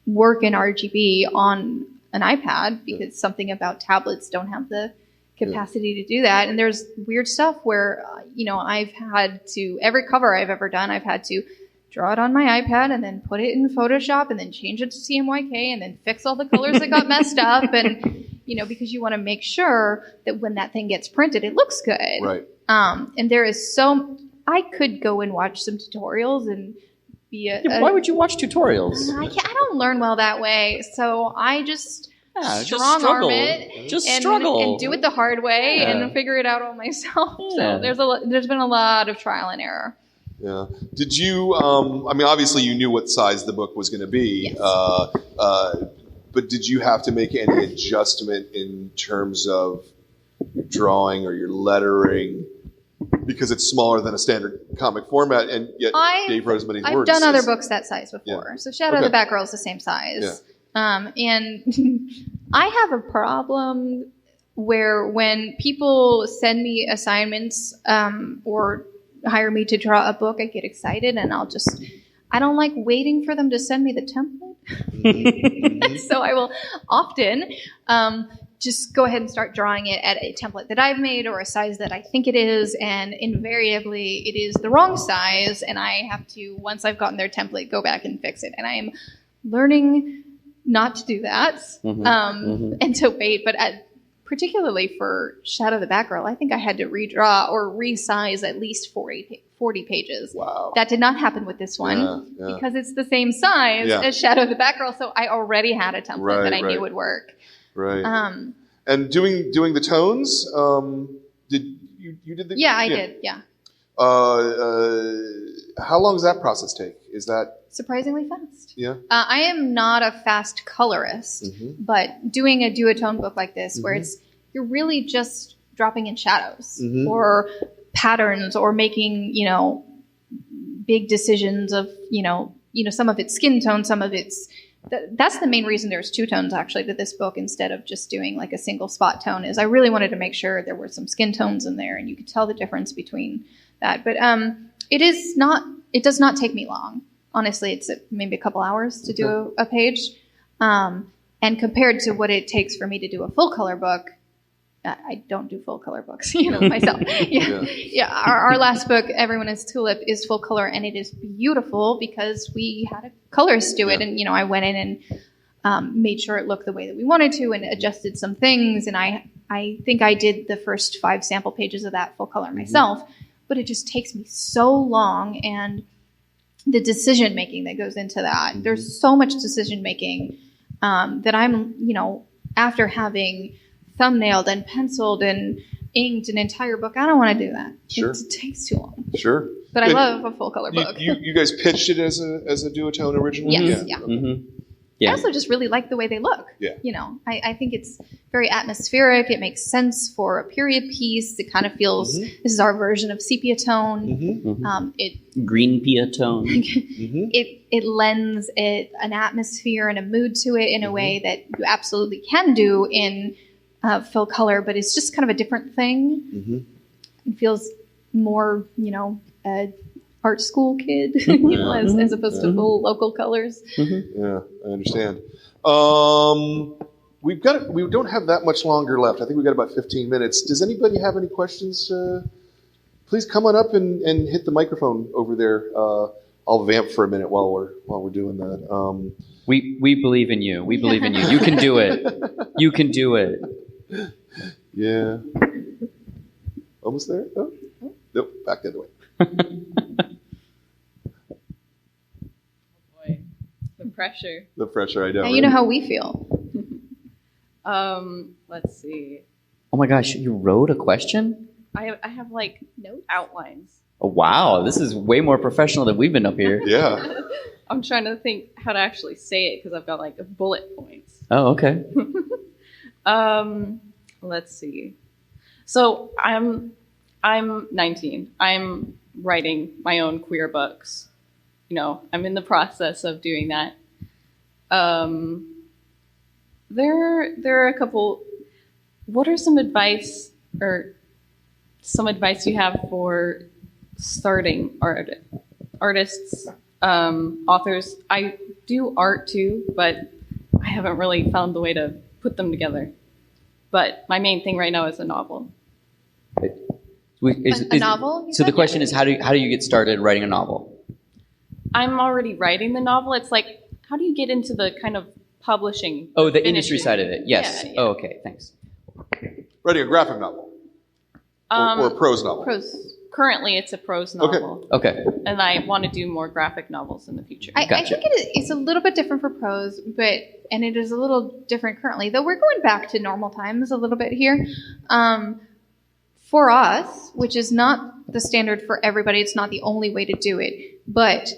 work in RGB on an iPad because something about tablets don't have the capacity to do that. And there's weird stuff where, I've had to, every cover I've ever done, I've had to draw it on my iPad and then put it in Photoshop and then change it to CMYK and then fix all the colors that got messed up. And, because you want to make sure that when that thing gets printed, it looks good. Right. And there is I could go and watch some tutorials and be why would you watch tutorials? I don't learn well that way. So I just strong arm it, struggle and do it the hard way and figure it out all myself. So there's been a lot of trial and error. Yeah. Did you? Obviously you knew what size the book was going to be, yes. But did you have to make any adjustment in terms of your drawing or your lettering? Because it's smaller than a standard comic format, and yet Dave Rosemary's words. I've done other books that size before. Yeah. So Shadow of the Batgirl is the same size. Yeah. And I have a problem where when people send me assignments or hire me to draw a book, I get excited and I don't like waiting for them to send me the template. So I will often just go ahead and start drawing it at a template that I've made or a size that I think it is, and invariably it is the wrong size, and I have to, once I've gotten their template, go back and fix it. And I am learning not to do that and to wait. But particularly for Shadow of the Batgirl, I think I had to redraw or resize at least 40 pages. Wow. That did not happen with this one because it's the same size as Shadow of the Batgirl, so I already had a template that I knew would work. Right. And doing the tones, did you did the? Yeah, I did. Yeah. How long does that process take? Is that surprisingly fast? Yeah. I am not a fast colorist, but doing a duotone book like this, where you're really just dropping in shadows or patterns or making big decisions of some of it's skin tone, some of it's. That's the main reason there's two tones actually to this book instead of just doing like a single spot tone, is I really wanted to make sure there were some skin tones in there and you could tell the difference between that. But it does not take me long. Honestly, it's maybe a couple hours to do a page. And compared to what it takes for me to do a full color book, I don't do full color books, myself. Our last book, Everyone is Tulip, is full color, and it is beautiful because we had a colorist do it, and I went in and made sure it looked the way that we wanted to, and adjusted some things. And I think I did the first 5 sample pages of that full color myself, but it just takes me so long, and the decision making that goes into that. There's so much decision making that I'm, after having thumbnailed and penciled and inked an entire book, I don't want to do that. Sure. It takes too long. Sure. But I love a full color book. You guys pitched it as a duotone originally? Yes. Yeah. Yeah. I also just really like the way they look. Yeah. You know, I think it's very atmospheric. It makes sense for a period piece. It kind of feels, this is our version of sepia tone. Green pea tone. It lends an atmosphere and a mood to it in a way that you absolutely can do in full color, but it's just kind of a different thing. It feels more, you know, art school kid, you know, as opposed to full local colors. Yeah, I understand. We don't have that much longer left. I think we've got about 15 minutes. Does anybody have any questions? Please come on up and hit the microphone over there. I'll vamp for a minute while we're doing that. We believe in you. We believe in you. You can do it. You can do it. Yeah. Almost there? Oh. Nope, back the other way. Pressure. The pressure, I know. Now you know how we feel. Let's see. Oh my gosh, you wrote a question? I have like Notes? outlines. Oh, wow, this is way more professional than we've been up here. Yeah. I'm trying to think how to actually say it because I've got like bullet points. Oh, okay. Let's see. So I'm 19. I'm writing my own queer books. You know, I'm in the process of doing that. There are a couple. What are some advice you have for starting artists, authors? I do art too, but I haven't really found the way to put them together. But my main thing right now is a novel. A novel? So the question is, how do you get started writing a novel? I'm already writing the novel. It's like, how do you get into the kind of publishing? Oh, the industry side of it. Yes. Yeah. Oh, okay. Thanks. Writing a graphic novel? Or a prose novel? Prose. Currently, it's a prose novel. Okay. And I want to do more graphic novels in the future. I Gotcha. think it's a little bit different for prose, and it is a little different currently, though we're going back to normal times a little bit here. For us, which is not the standard for everybody, it's not the only way to do it, but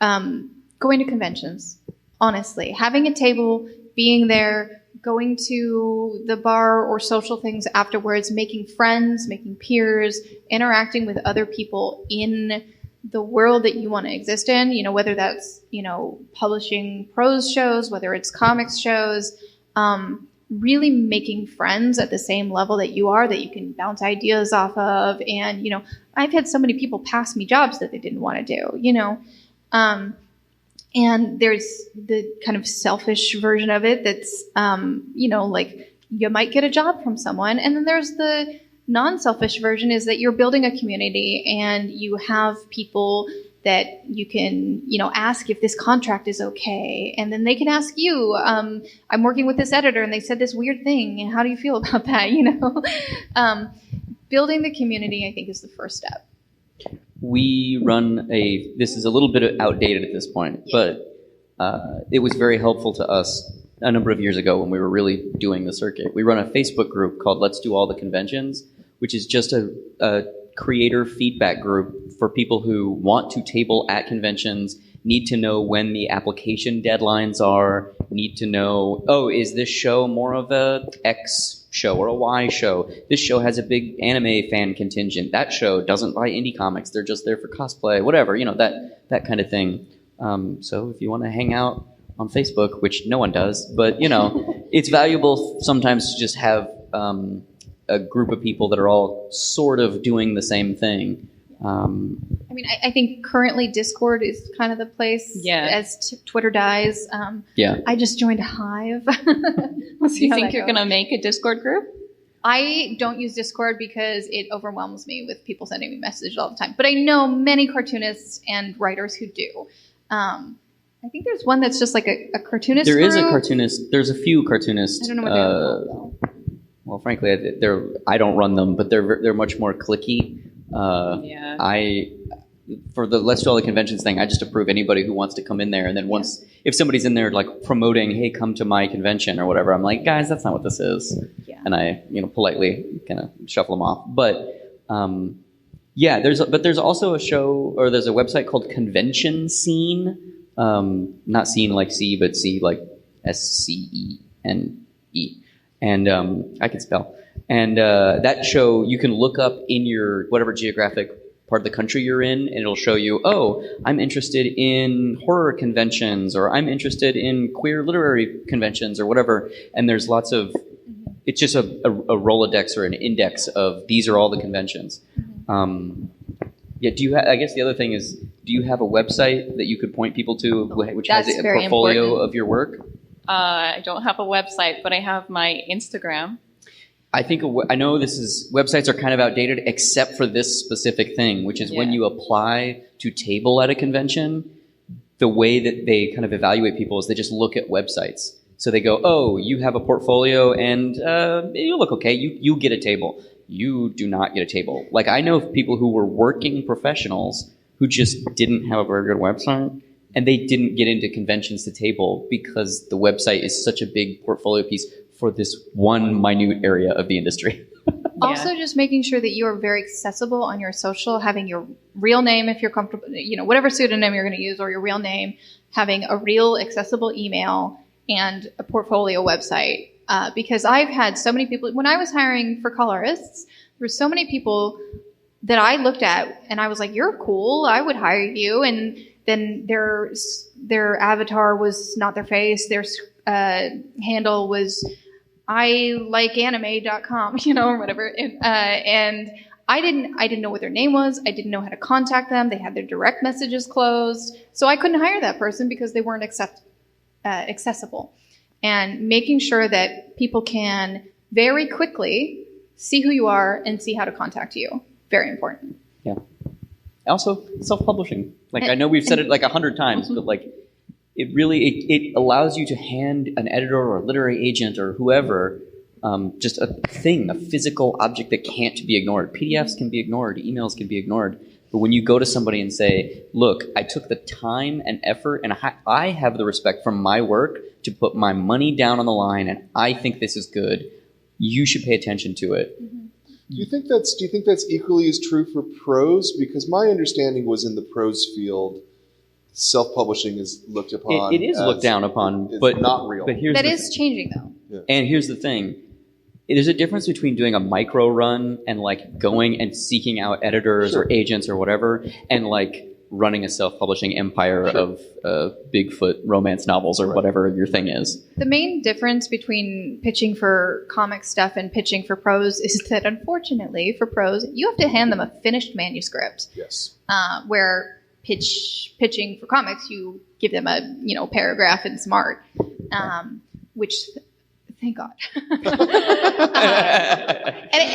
going to conventions, honestly, having a table, being there, going to the bar or social things afterwards, making friends, making peers, interacting with other people in the world that you want to exist in, you know, whether that's, you know, publishing prose shows, whether it's comics shows, really making friends at the same level that you are, that you can bounce ideas off of. And, you know, I've had so many people pass me jobs that they didn't want to do, you know. And there's the kind of selfish version of it that's, you know, like you might get a job from someone. And then there's the non-selfish version is that you're building a community and you have people that you can, you know, ask if this contract is okay. And then they can ask you, I'm working with this editor and they said this weird thing. And how do you feel about that? You know, building the community, I think, is the first step. We run this is a little bit outdated at this point, but it was very helpful to us a number of years ago when we were really doing the circuit. We run a Facebook group called Let's Do All the Conventions, which is just a creator feedback group for people who want to table at conventions, need to know when the application deadlines are, need to know, oh, is this show more of a X show or a Y show? This show has a big anime fan contingent. That show doesn't buy indie comics. They're just there for cosplay, whatever, you know, that kind of thing. So if you want to hang out on Facebook, which no one does, but, you know, it's valuable sometimes to just have a group of people that are all sort of doing the same thing. I mean, I think currently Discord is kind of the place. Yeah. As Twitter dies. Yeah. I just joined Hive. Do you think you're going to make a Discord group? I don't use Discord because it overwhelms me with people sending me messages all the time. But I know many cartoonists and writers who do. I think there's one that's just like a cartoonist There group. is a cartoonist. There's a few cartoonists. I don't know what they're called, though. Well, frankly, I don't run them, but they're much more cliquey. Yeah. For the Let's Do All the Conventions thing, I just approve anybody who wants to come in there. And then if somebody's in there like promoting, hey, come to my convention or whatever, I'm like, guys, that's not what this is. Yeah. And I, you know, politely kind of shuffle them off. But there's also a show, or there's a website called Convention Scene. Not seen like C, but C like SCENE. And I can spell. And that show, you can look up in your whatever geographic part of the country you're in, and it'll show you, oh, I'm interested in horror conventions, or I'm interested in queer literary conventions, or whatever. And there's lots of, it's just a Rolodex or an index of these are all the conventions. Yeah, I guess the other thing is, do you have a website that you could point people to, which has a portfolio of your work? I don't have a website, but I have my Instagram. I think I know websites are kind of outdated, except for this specific thing, which is when you apply to table at a convention, the way that they kind of evaluate people is they just look at websites. So they go, oh, you have a portfolio and you look okay. You get a table. You do not get a table. Like, I know people who were working professionals who just didn't have a very good website, and they didn't get into conventions to table because the website is such a big portfolio piece for this one minute area of the industry. Also, just making sure that you are very accessible on your social, having your real name if you're comfortable, whatever pseudonym you're going to use, or your real name, having a real accessible email and a portfolio website. Because I've had so many people, when I was hiring for colorists, there were so many people that I looked at and I was like, you're cool, I would hire you. And then their avatar was not their face, their handle was ilikeanime.com, or whatever. And I didn't know what their name was. I didn't know how to contact them. They had their direct messages closed. So I couldn't hire that person because they weren't accessible. And making sure that people can very quickly see who you are and see how to contact you. Very important. Yeah. Also, self-publishing. Like, I know we've said it like 100 times, but like, it really, it allows you to hand an editor or a literary agent or whoever just a thing, a physical object that can't be ignored. PDFs can be ignored, emails can be ignored. But when you go to somebody and say, look, I took the time and effort, and I have the respect from my work to put my money down on the line, and I think this is good, you should pay attention to it. Do you think that's equally as true for prose? Because my understanding was in the prose field, self-publishing is looked upon. It is looked down upon, but not real. But that is changing, though. Yeah. And here's the thing: there's a difference between doing a micro run and like going and seeking out editors or agents or whatever, and like running a self-publishing empire of Bigfoot romance novels or whatever your thing is. The main difference between pitching for comic stuff and pitching for prose is that, unfortunately, for prose, you have to hand them a finished manuscript. Yes. Where pitching for comics, you give them a paragraph and some art, which. Thank God. And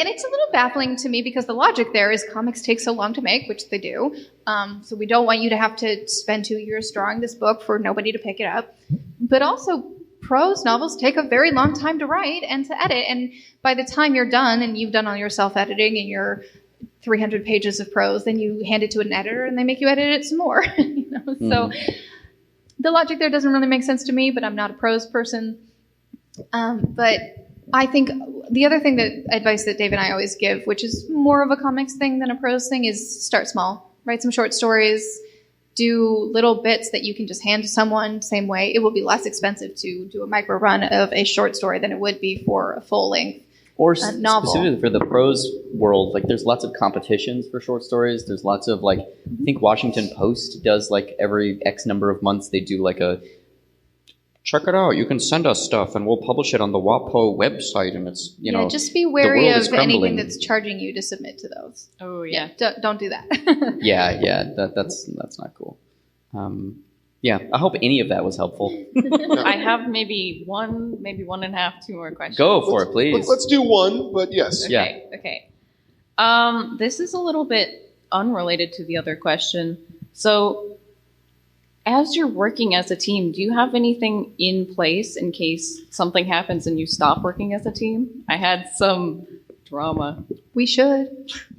it's a little baffling to me because the logic there is comics take so long to make, which they do. So we don't want you to have to spend 2 years drawing this book for nobody to pick it up. But also, prose novels take a very long time to write and to edit. And by the time you're done and you've done all your self-editing and your 300 pages of prose, then you hand it to an editor and they make you edit it some more. So the logic there doesn't really make sense to me, but I'm not a prose person. But I think the other advice that Dave and I always give, which is more of a comics thing than a prose thing, is start small. Write some short stories. Do little bits that you can just hand to someone. Same way, it will be less expensive to do a micro run of a short story than it would be for a full length novel. Specifically for the prose world, like there's lots of competitions for short stories. There's lots of I think Washington Post does like every X number of months they do like a. Check it out. You can send us stuff, and we'll publish it on the WAPO website. And it's just be wary of anything that's charging you to submit to those. Oh yeah, don't do that. That's not cool. I hope any of that was helpul. I have maybe 1.5, 2 more questions. Go for it, please. Let's do one, but yes. Okay. This is a little bit unrelated to the other question. So. As you're working as a team, do you have anything in place in case something happens and you stop working as a team? I had some drama. We should.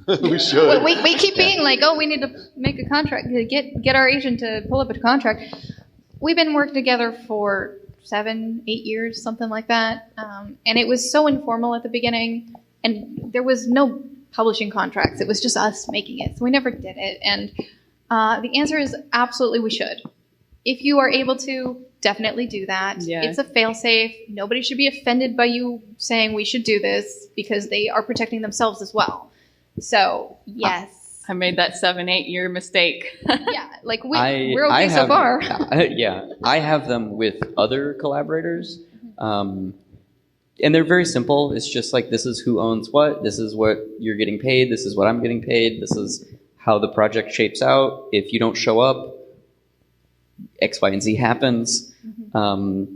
We should. We keep being like, oh, we need to make a contract, get our agent to pull up a contract. We've been working together for 7-8 years, something like that. And it was so informal at the beginning, and there was no publishing contracts. It was just us making it. So we never did it. And the answer is absolutely we should. if you are able to, definitely do that. Yeah. It's a fail-safe. Nobody should be offended by you saying we should do this because they are protecting themselves as well. So, yes. I made that 7-8 year mistake. Yeah, like we're okay so far. Yeah, I have them with other collaborators. And they're very simple. It's just like, this is who owns what. This is what you're getting paid. This is what I'm getting paid. This is how the project shapes out. If you don't show up, X, Y, and Z happens. Mm-hmm.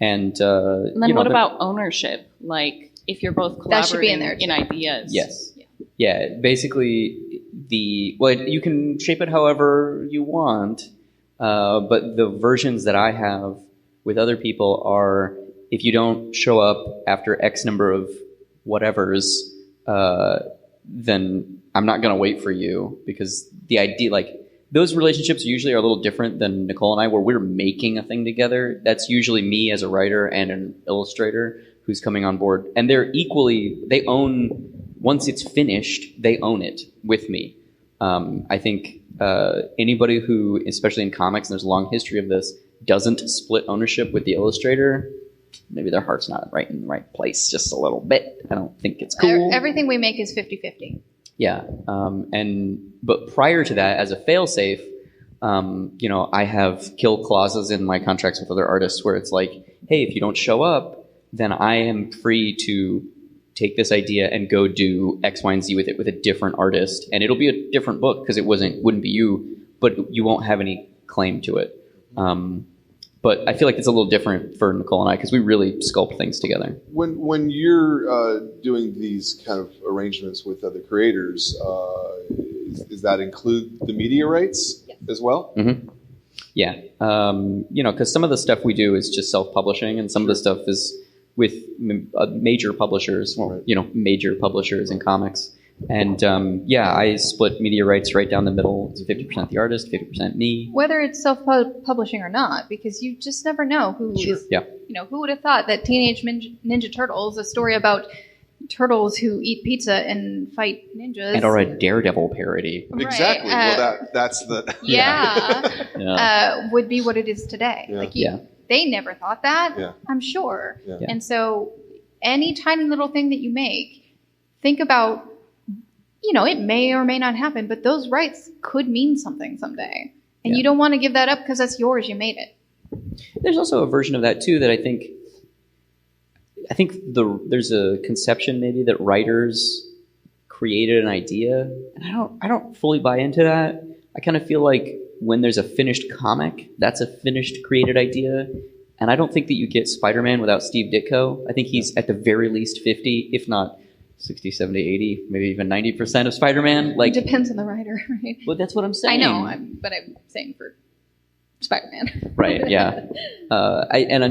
And then what about ownership? Like, if you're both collaborating That should be in there, in ideas. Yes. Yeah, basically, you can shape it however you want, but the versions that I have with other people are, if you don't show up after X number of whatevers, then I'm not going to wait for you, because the idea, like, those relationships usually are a little different than Nicole and I, where we're making a thing together. That's usually me as a writer and an illustrator who's coming on board. And they own, once it's finished, they own it with me. I think anybody who, especially in comics, and there's a long history of this, doesn't split ownership with the illustrator, maybe their heart's not right in the right place just a little bit. I don't think it's cool. Everything we make is 50-50. Yeah. But prior to that, as a fail-safe, I have kill clauses in my contracts with other artists where it's like, hey, if you don't show up, then I am free to take this idea and go do X, Y, and Z with it with a different artist. And it'll be a different book because it wouldn't be you, but you won't have any claim to it. But I feel like it's a little different for Nicole and I, because we really sculpt things together. When you're doing these kind of arrangements with other creators, does that include the media rights as well? Mm-hmm. Yeah. Because some of the stuff we do is just self-publishing, and some of the stuff is with major publishers, major publishers in comics. And I split media rights right down the middle. It's 50% the artist, 50% me. Whether it's self-publishing or not, because you just never know who is. Yeah. Who would have thought that Teenage Ninja Turtles, a story about turtles who eat pizza and fight ninjas, and are a Daredevil parody. Right. Exactly. That's the would be what it is today. Yeah. Like they never thought that. Yeah. I'm sure. Yeah. And so, any tiny little thing that you make, think about. It may or may not happen, but those rights could mean something someday. And you don't want to give that up because that's yours. You made it. There's also a version of that, too, that I think there's a conception maybe that writers created an idea. And I don't fully buy into that. I kind of feel like when there's a finished comic, that's a finished created idea. And I don't think that you get Spider-Man without Steve Ditko. I think he's at the very least 50, if not 60, 70, 80, maybe even 90% of Spider-Man. Like, it depends on the writer, right? Well, that's what I'm saying. I know, but I'm saying for Spider-Man. Right, yeah.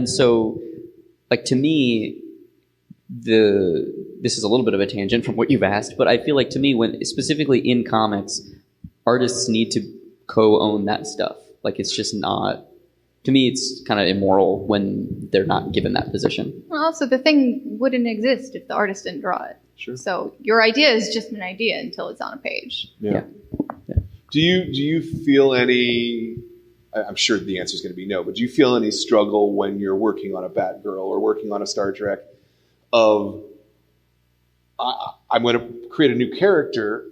So, like, to me, this is a little bit of a tangent from what you've asked, but I feel like, to me, when specifically in comics, artists need to co-own that stuff. Like, it's just not... To me, it's kind of immoral when they're not given that position. Well, also, the thing wouldn't exist if the artist didn't draw it. Sure. So your idea is just an idea until it's on a page. Yeah. Do you feel any? I'm sure the answer is going to be no. But do you feel any struggle when you're working on a Batgirl or working on a Star Trek? I'm going to create a new character,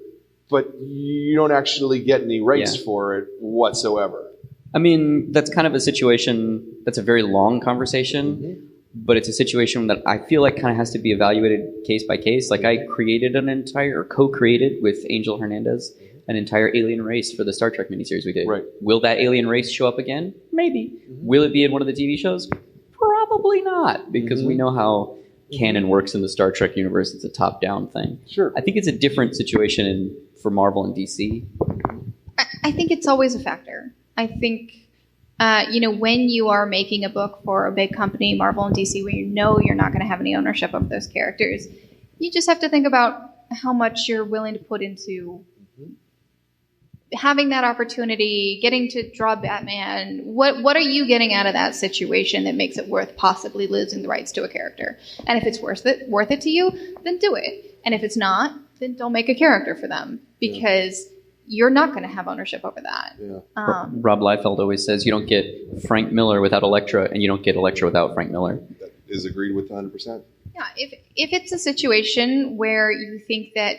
but you don't actually get any rights for it whatsoever. I mean, that's kind of a situation. That's a very long conversation. Mm-hmm. But it's a situation that I feel like kind of has to be evaluated case by case. Like, I co-created with Angel Hernandez an entire alien race for the Star Trek miniseries we did. Right. Will that alien race show up again? Maybe. Mm-hmm. Will it be in one of the TV shows? Probably not, because we know how canon works in the Star Trek universe. It's a top-down thing. Sure. I think it's a different situation for Marvel and DC. I think it's always a factor. I think... when you are making a book for a big company, Marvel and DC, where you're not going to have any ownership of those characters, you just have to think about how much you're willing to put into having that opportunity, getting to draw Batman. What are you getting out of that situation that makes it worth possibly losing the rights to a character? And if it's worth it to you, then do it. And if it's not, then don't make a character for them, because you're not going to have ownership over that. Yeah. Rob Liefeld always says you don't get Frank Miller without Elektra, and you don't get Elektra without Frank Miller. That is agreed with 100%. Yeah, if it's a situation where you think that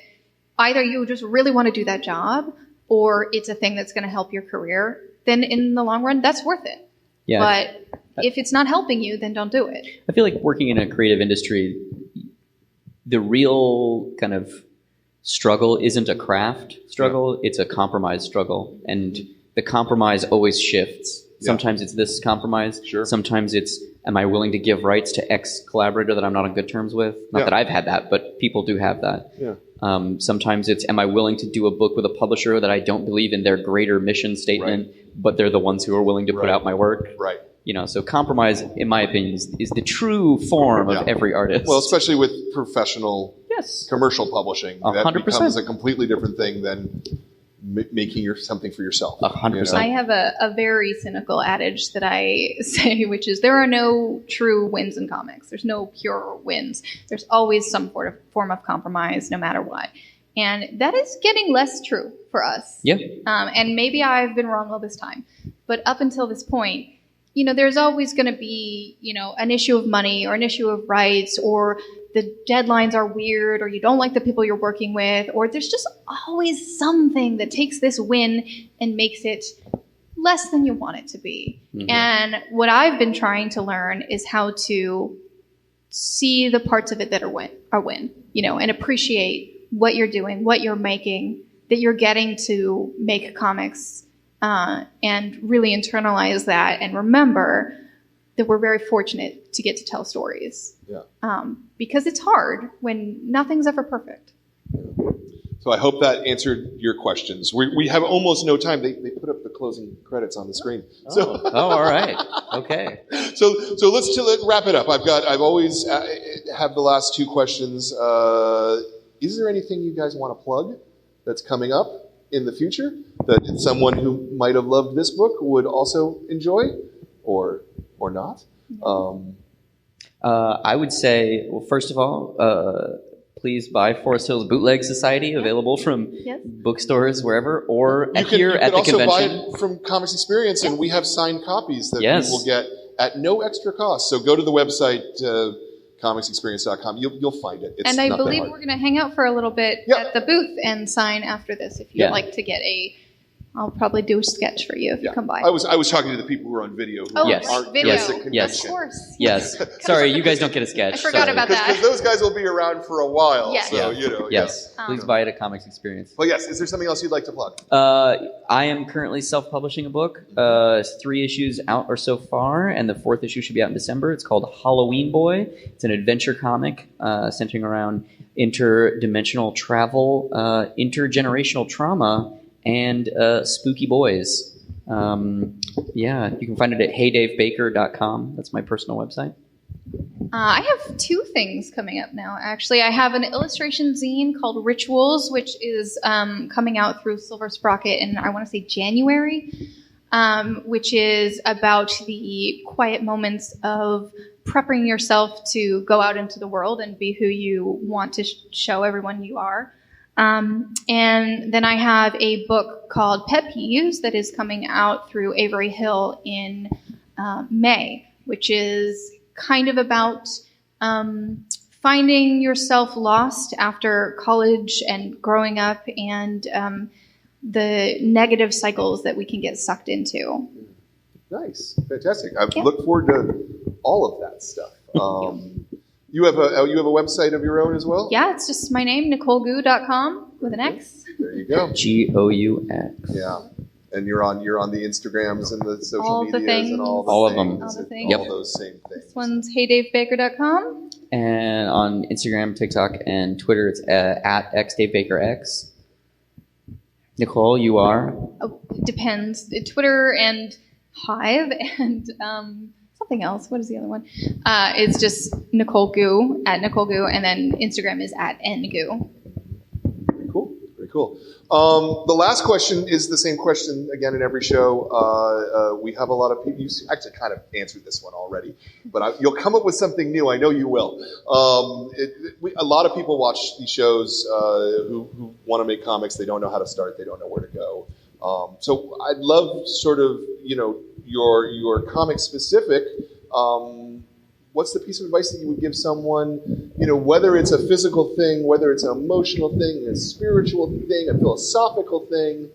either you just really want to do that job or it's a thing that's going to help your career, then in the long run, that's worth it. Yeah. But if it's not helping you, then don't do it. I feel like working in a creative industry, the real kind of struggle isn't a craft struggle, it's a compromise struggle. And the compromise always shifts. Yeah. Sometimes it's this compromise. Sure. Sometimes it's, am I willing to give rights to X collaborator that I'm not on good terms with? Not that I've had that, but people do have that. Yeah. Sometimes it's, am I willing to do a book with a publisher that I don't believe in their greater mission statement, but they're the ones who are willing to put out my work? Right. You know, so compromise, in my opinion, is the true form of every artist. Well, especially with professional yes, commercial publishing. 100%. That becomes a completely different thing than making something for yourself. 100%. I have a very cynical adage that I say, which is there are no true wins in comics. There's no pure wins. There's always some form of compromise, no matter what. And that is getting less true for us. Yeah. And maybe I've been wrong all this time. But up until this point, you know, there's always going to be, you know, an issue of money or an issue of rights, or the deadlines are weird, or you don't like the people you're working with, or there's just always something that takes this win and makes it less than you want it to be. Mm-hmm. And what I've been trying to learn is how to see the parts of it that are win, you know, and appreciate what you're doing, what you're making, that you're getting to make comics, and really internalize that and remember that we're very fortunate to get to tell stories. Yeah. Because it's hard when nothing's ever perfect. So I hope that answered your questions. We have almost no time. They put up the closing credits on the screen. So all right. Okay. So let's wrap it up. I've always have the last two questions. Is there anything you guys want to plug that's coming up in the future that someone who might have loved this book would also enjoy, or not? I would say, well, first of all, please buy Forest Hills Bootleg Society, available from bookstores wherever, or here at the convention. You can also buy it from Comics Experience, and we have signed copies that you will get at no extra cost. So go to the website, comicsexperience.com. You'll find it. It's and I not that believe hard. we're going to hang out for a little bit at the booth and sign after this. If you'd like to get I'll probably do a sketch for you if you come by. I was talking to the people who are on video. Who aren't video. at the convention. Yes. Of course. Yes. Sorry, you guys don't get a sketch. I forgot about that. Because those guys will be around for a while. Yes. So, you know. Yes. Please buy it at Comics Experience. Well, yes. Is there something else you'd like to plug? I am currently self-publishing a book. 3 issues out or so far, and the 4th issue should be out in December. It's called Halloween Boy. It's an adventure comic centering around interdimensional travel, intergenerational trauma, and spooky boys. You can find it at heydavebaker.com. That's my personal website. I have 2 things coming up now, actually. I have an illustration zine called Rituals, which is coming out through Silver Sprocket in, I want to say, January, which is about the quiet moments of prepping yourself to go out into the world and be who you want to show everyone you are. And then I have a book called Pet Peeves that is coming out through Avery Hill in May, which is kind of about finding yourself lost after college and growing up, and the negative cycles that we can get sucked into. Nice. Fantastic. I look forward to all of that stuff. You have a website of your own as well? Yeah, it's just my name, NicoleGoux.com with an X. There you go. GOUX. Yeah. And you're on the Instagrams and the social all the medias things. and all All of things, them. All the and things. all those same things. This one's heydavebaker.com. And on Instagram, TikTok, and Twitter, it's at xdavebakerx. Nicole, you are? Oh, depends. Twitter and Hive and something else. What is the other one? It's just Nicole Goux, at Nicole Goux, and then Instagram is at NGoux. Very cool. cool. The last question is the same question again in every show. We have a lot of people. You actually kind of answered this one already, but you'll come up with something new. I know you will. A lot of people watch these shows who want to make comics. They don't know how to start. They don't know where to go. So I'd love sort of your comic specific. What's the piece of advice that you would give someone, whether it's a physical thing, whether it's an emotional thing, a spiritual thing, a philosophical thing?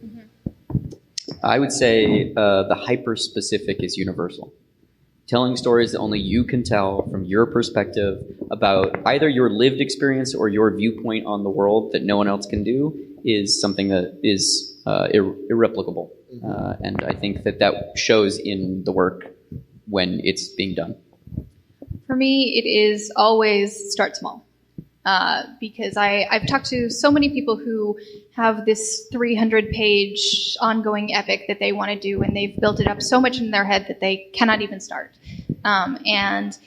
I would say the hyper-specific is universal. Telling stories that only you can tell from your perspective about either your lived experience or your viewpoint on the world that no one else can do is something that is irreplicable. And I think that shows in the work when it's being done. For me, it is always start small. Because I've talked to so many people who have this 300-page ongoing epic that they want to do, and they've built it up so much in their head that they cannot even start. And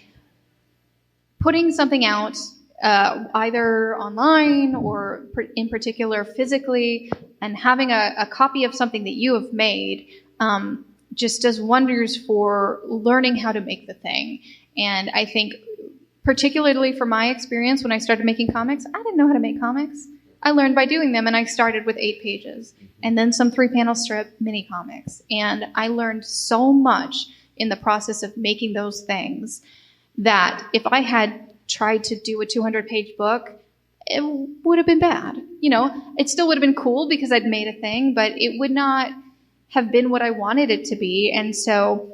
putting something out, either online or in particular physically, and having a copy of something that you have made just does wonders for learning how to make the thing. And I think, particularly from my experience when I started making comics, I didn't know how to make comics. I learned by doing them, and I started with 8 pages and then some 3-panel strip mini comics. And I learned so much in the process of making those things that if I had tried to do a 200-page book, it would have been bad. It still would have been cool because I'd made a thing, but it would not have been what I wanted it to be. And so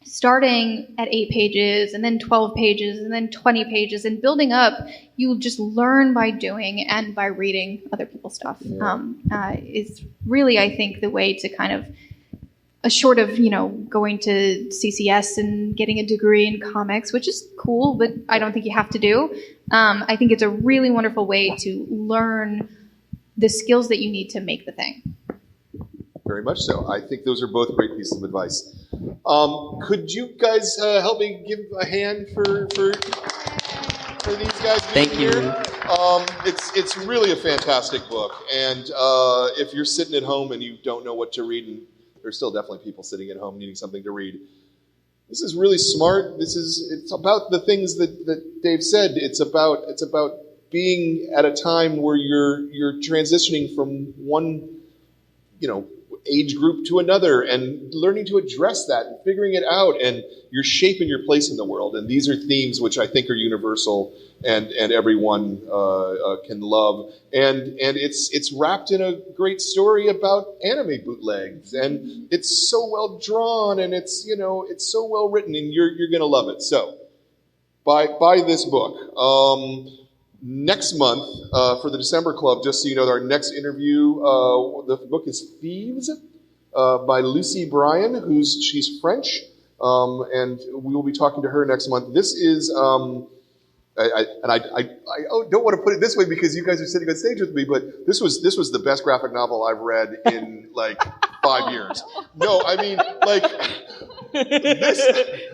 starting at 8 pages and then 12 pages and then 20 pages and building up, you just learn by doing and by reading other people's stuff. Is really, I think, the way to kind of, short of, going to CCS and getting a degree in comics, which is cool, but I don't think you have to do. I think it's a really wonderful way to learn the skills that you need to make the thing. Very much so. I think those are both great pieces of advice. Could you guys help me give a hand for these guys being Thank you. here? It's really a fantastic book, and if you're sitting at home and you don't know what to read, and there's still definitely people sitting at home needing something to read, this is really smart. It's about the things that Dave said. It's about being at a time where you're transitioning from one age group to another and learning to address that and figuring it out, and you're shaping your place in the world. And these are themes which I think are universal and everyone can love. And it's wrapped in a great story about anime bootlegs, and it's so well drawn, and it's so well written, and you're gonna love it. So buy this book. Next month, for the December Club, just so you know, our next interview, the book is Thieves by Lucy Bryan, she's French, and we will be talking to her next month. This is, I don't want to put it this way because you guys are sitting on stage with me, but this was the best graphic novel I've read in like 5 years. No, I mean, like, this,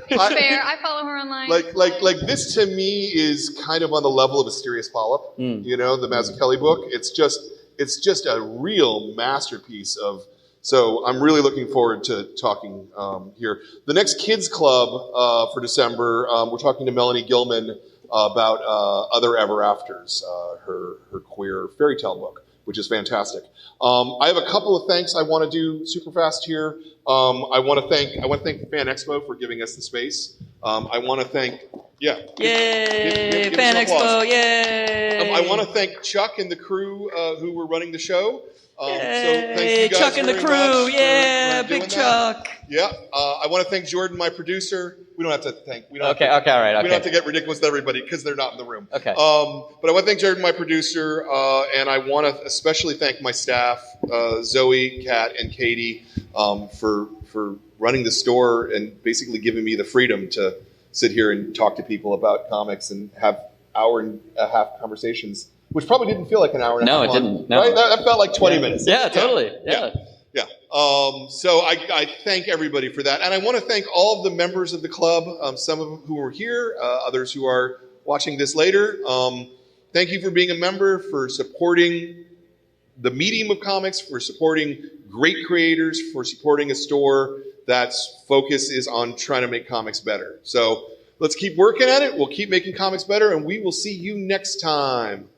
Fair. I follow her online. Like this to me is kind of on the level of Asterius Polyp, the Mazzucchelli book. It's just a real masterpiece of. So I'm really looking forward to talking here. The next Kids Club for December, we're talking to Melanie Gilman about Other Ever Afters, her queer fairy tale book, which is fantastic. I have a couple of thanks I want to do super fast here. I want to thank Fan Expo for giving us the space. I want to thank Yay! Fan Expo! Yay! I want to thank Chuck and the crew who were running the show. So Yay! thank you guys Chuck and the very crew! much Yeah! for doing Big that. Chuck! Yeah. I want to thank Jordan, my producer. We don't have to thank. We don't Okay, have to, all right, We don't okay. have to get ridiculous to everybody because they're not in the room. Okay. But I want to thank Jordan, my producer, and I want to especially thank my staff, Zoe, Kat, and Katie, for running the store and basically giving me the freedom to sit here and talk to people about comics and have hour and a half conversations, which probably didn't feel like an hour and a half. No, it long, didn't. No. Right? That felt like 20 minutes. Yeah, totally. Yeah. So I thank everybody for that. And I want to thank all of the members of the club, some of them who are here, others who are watching this later. Thank you for being a member, for supporting the medium of comics, for supporting great creators, for supporting a store that's focus is on trying to make comics better. So let's keep working at it. We'll keep making comics better, and we will see you next time.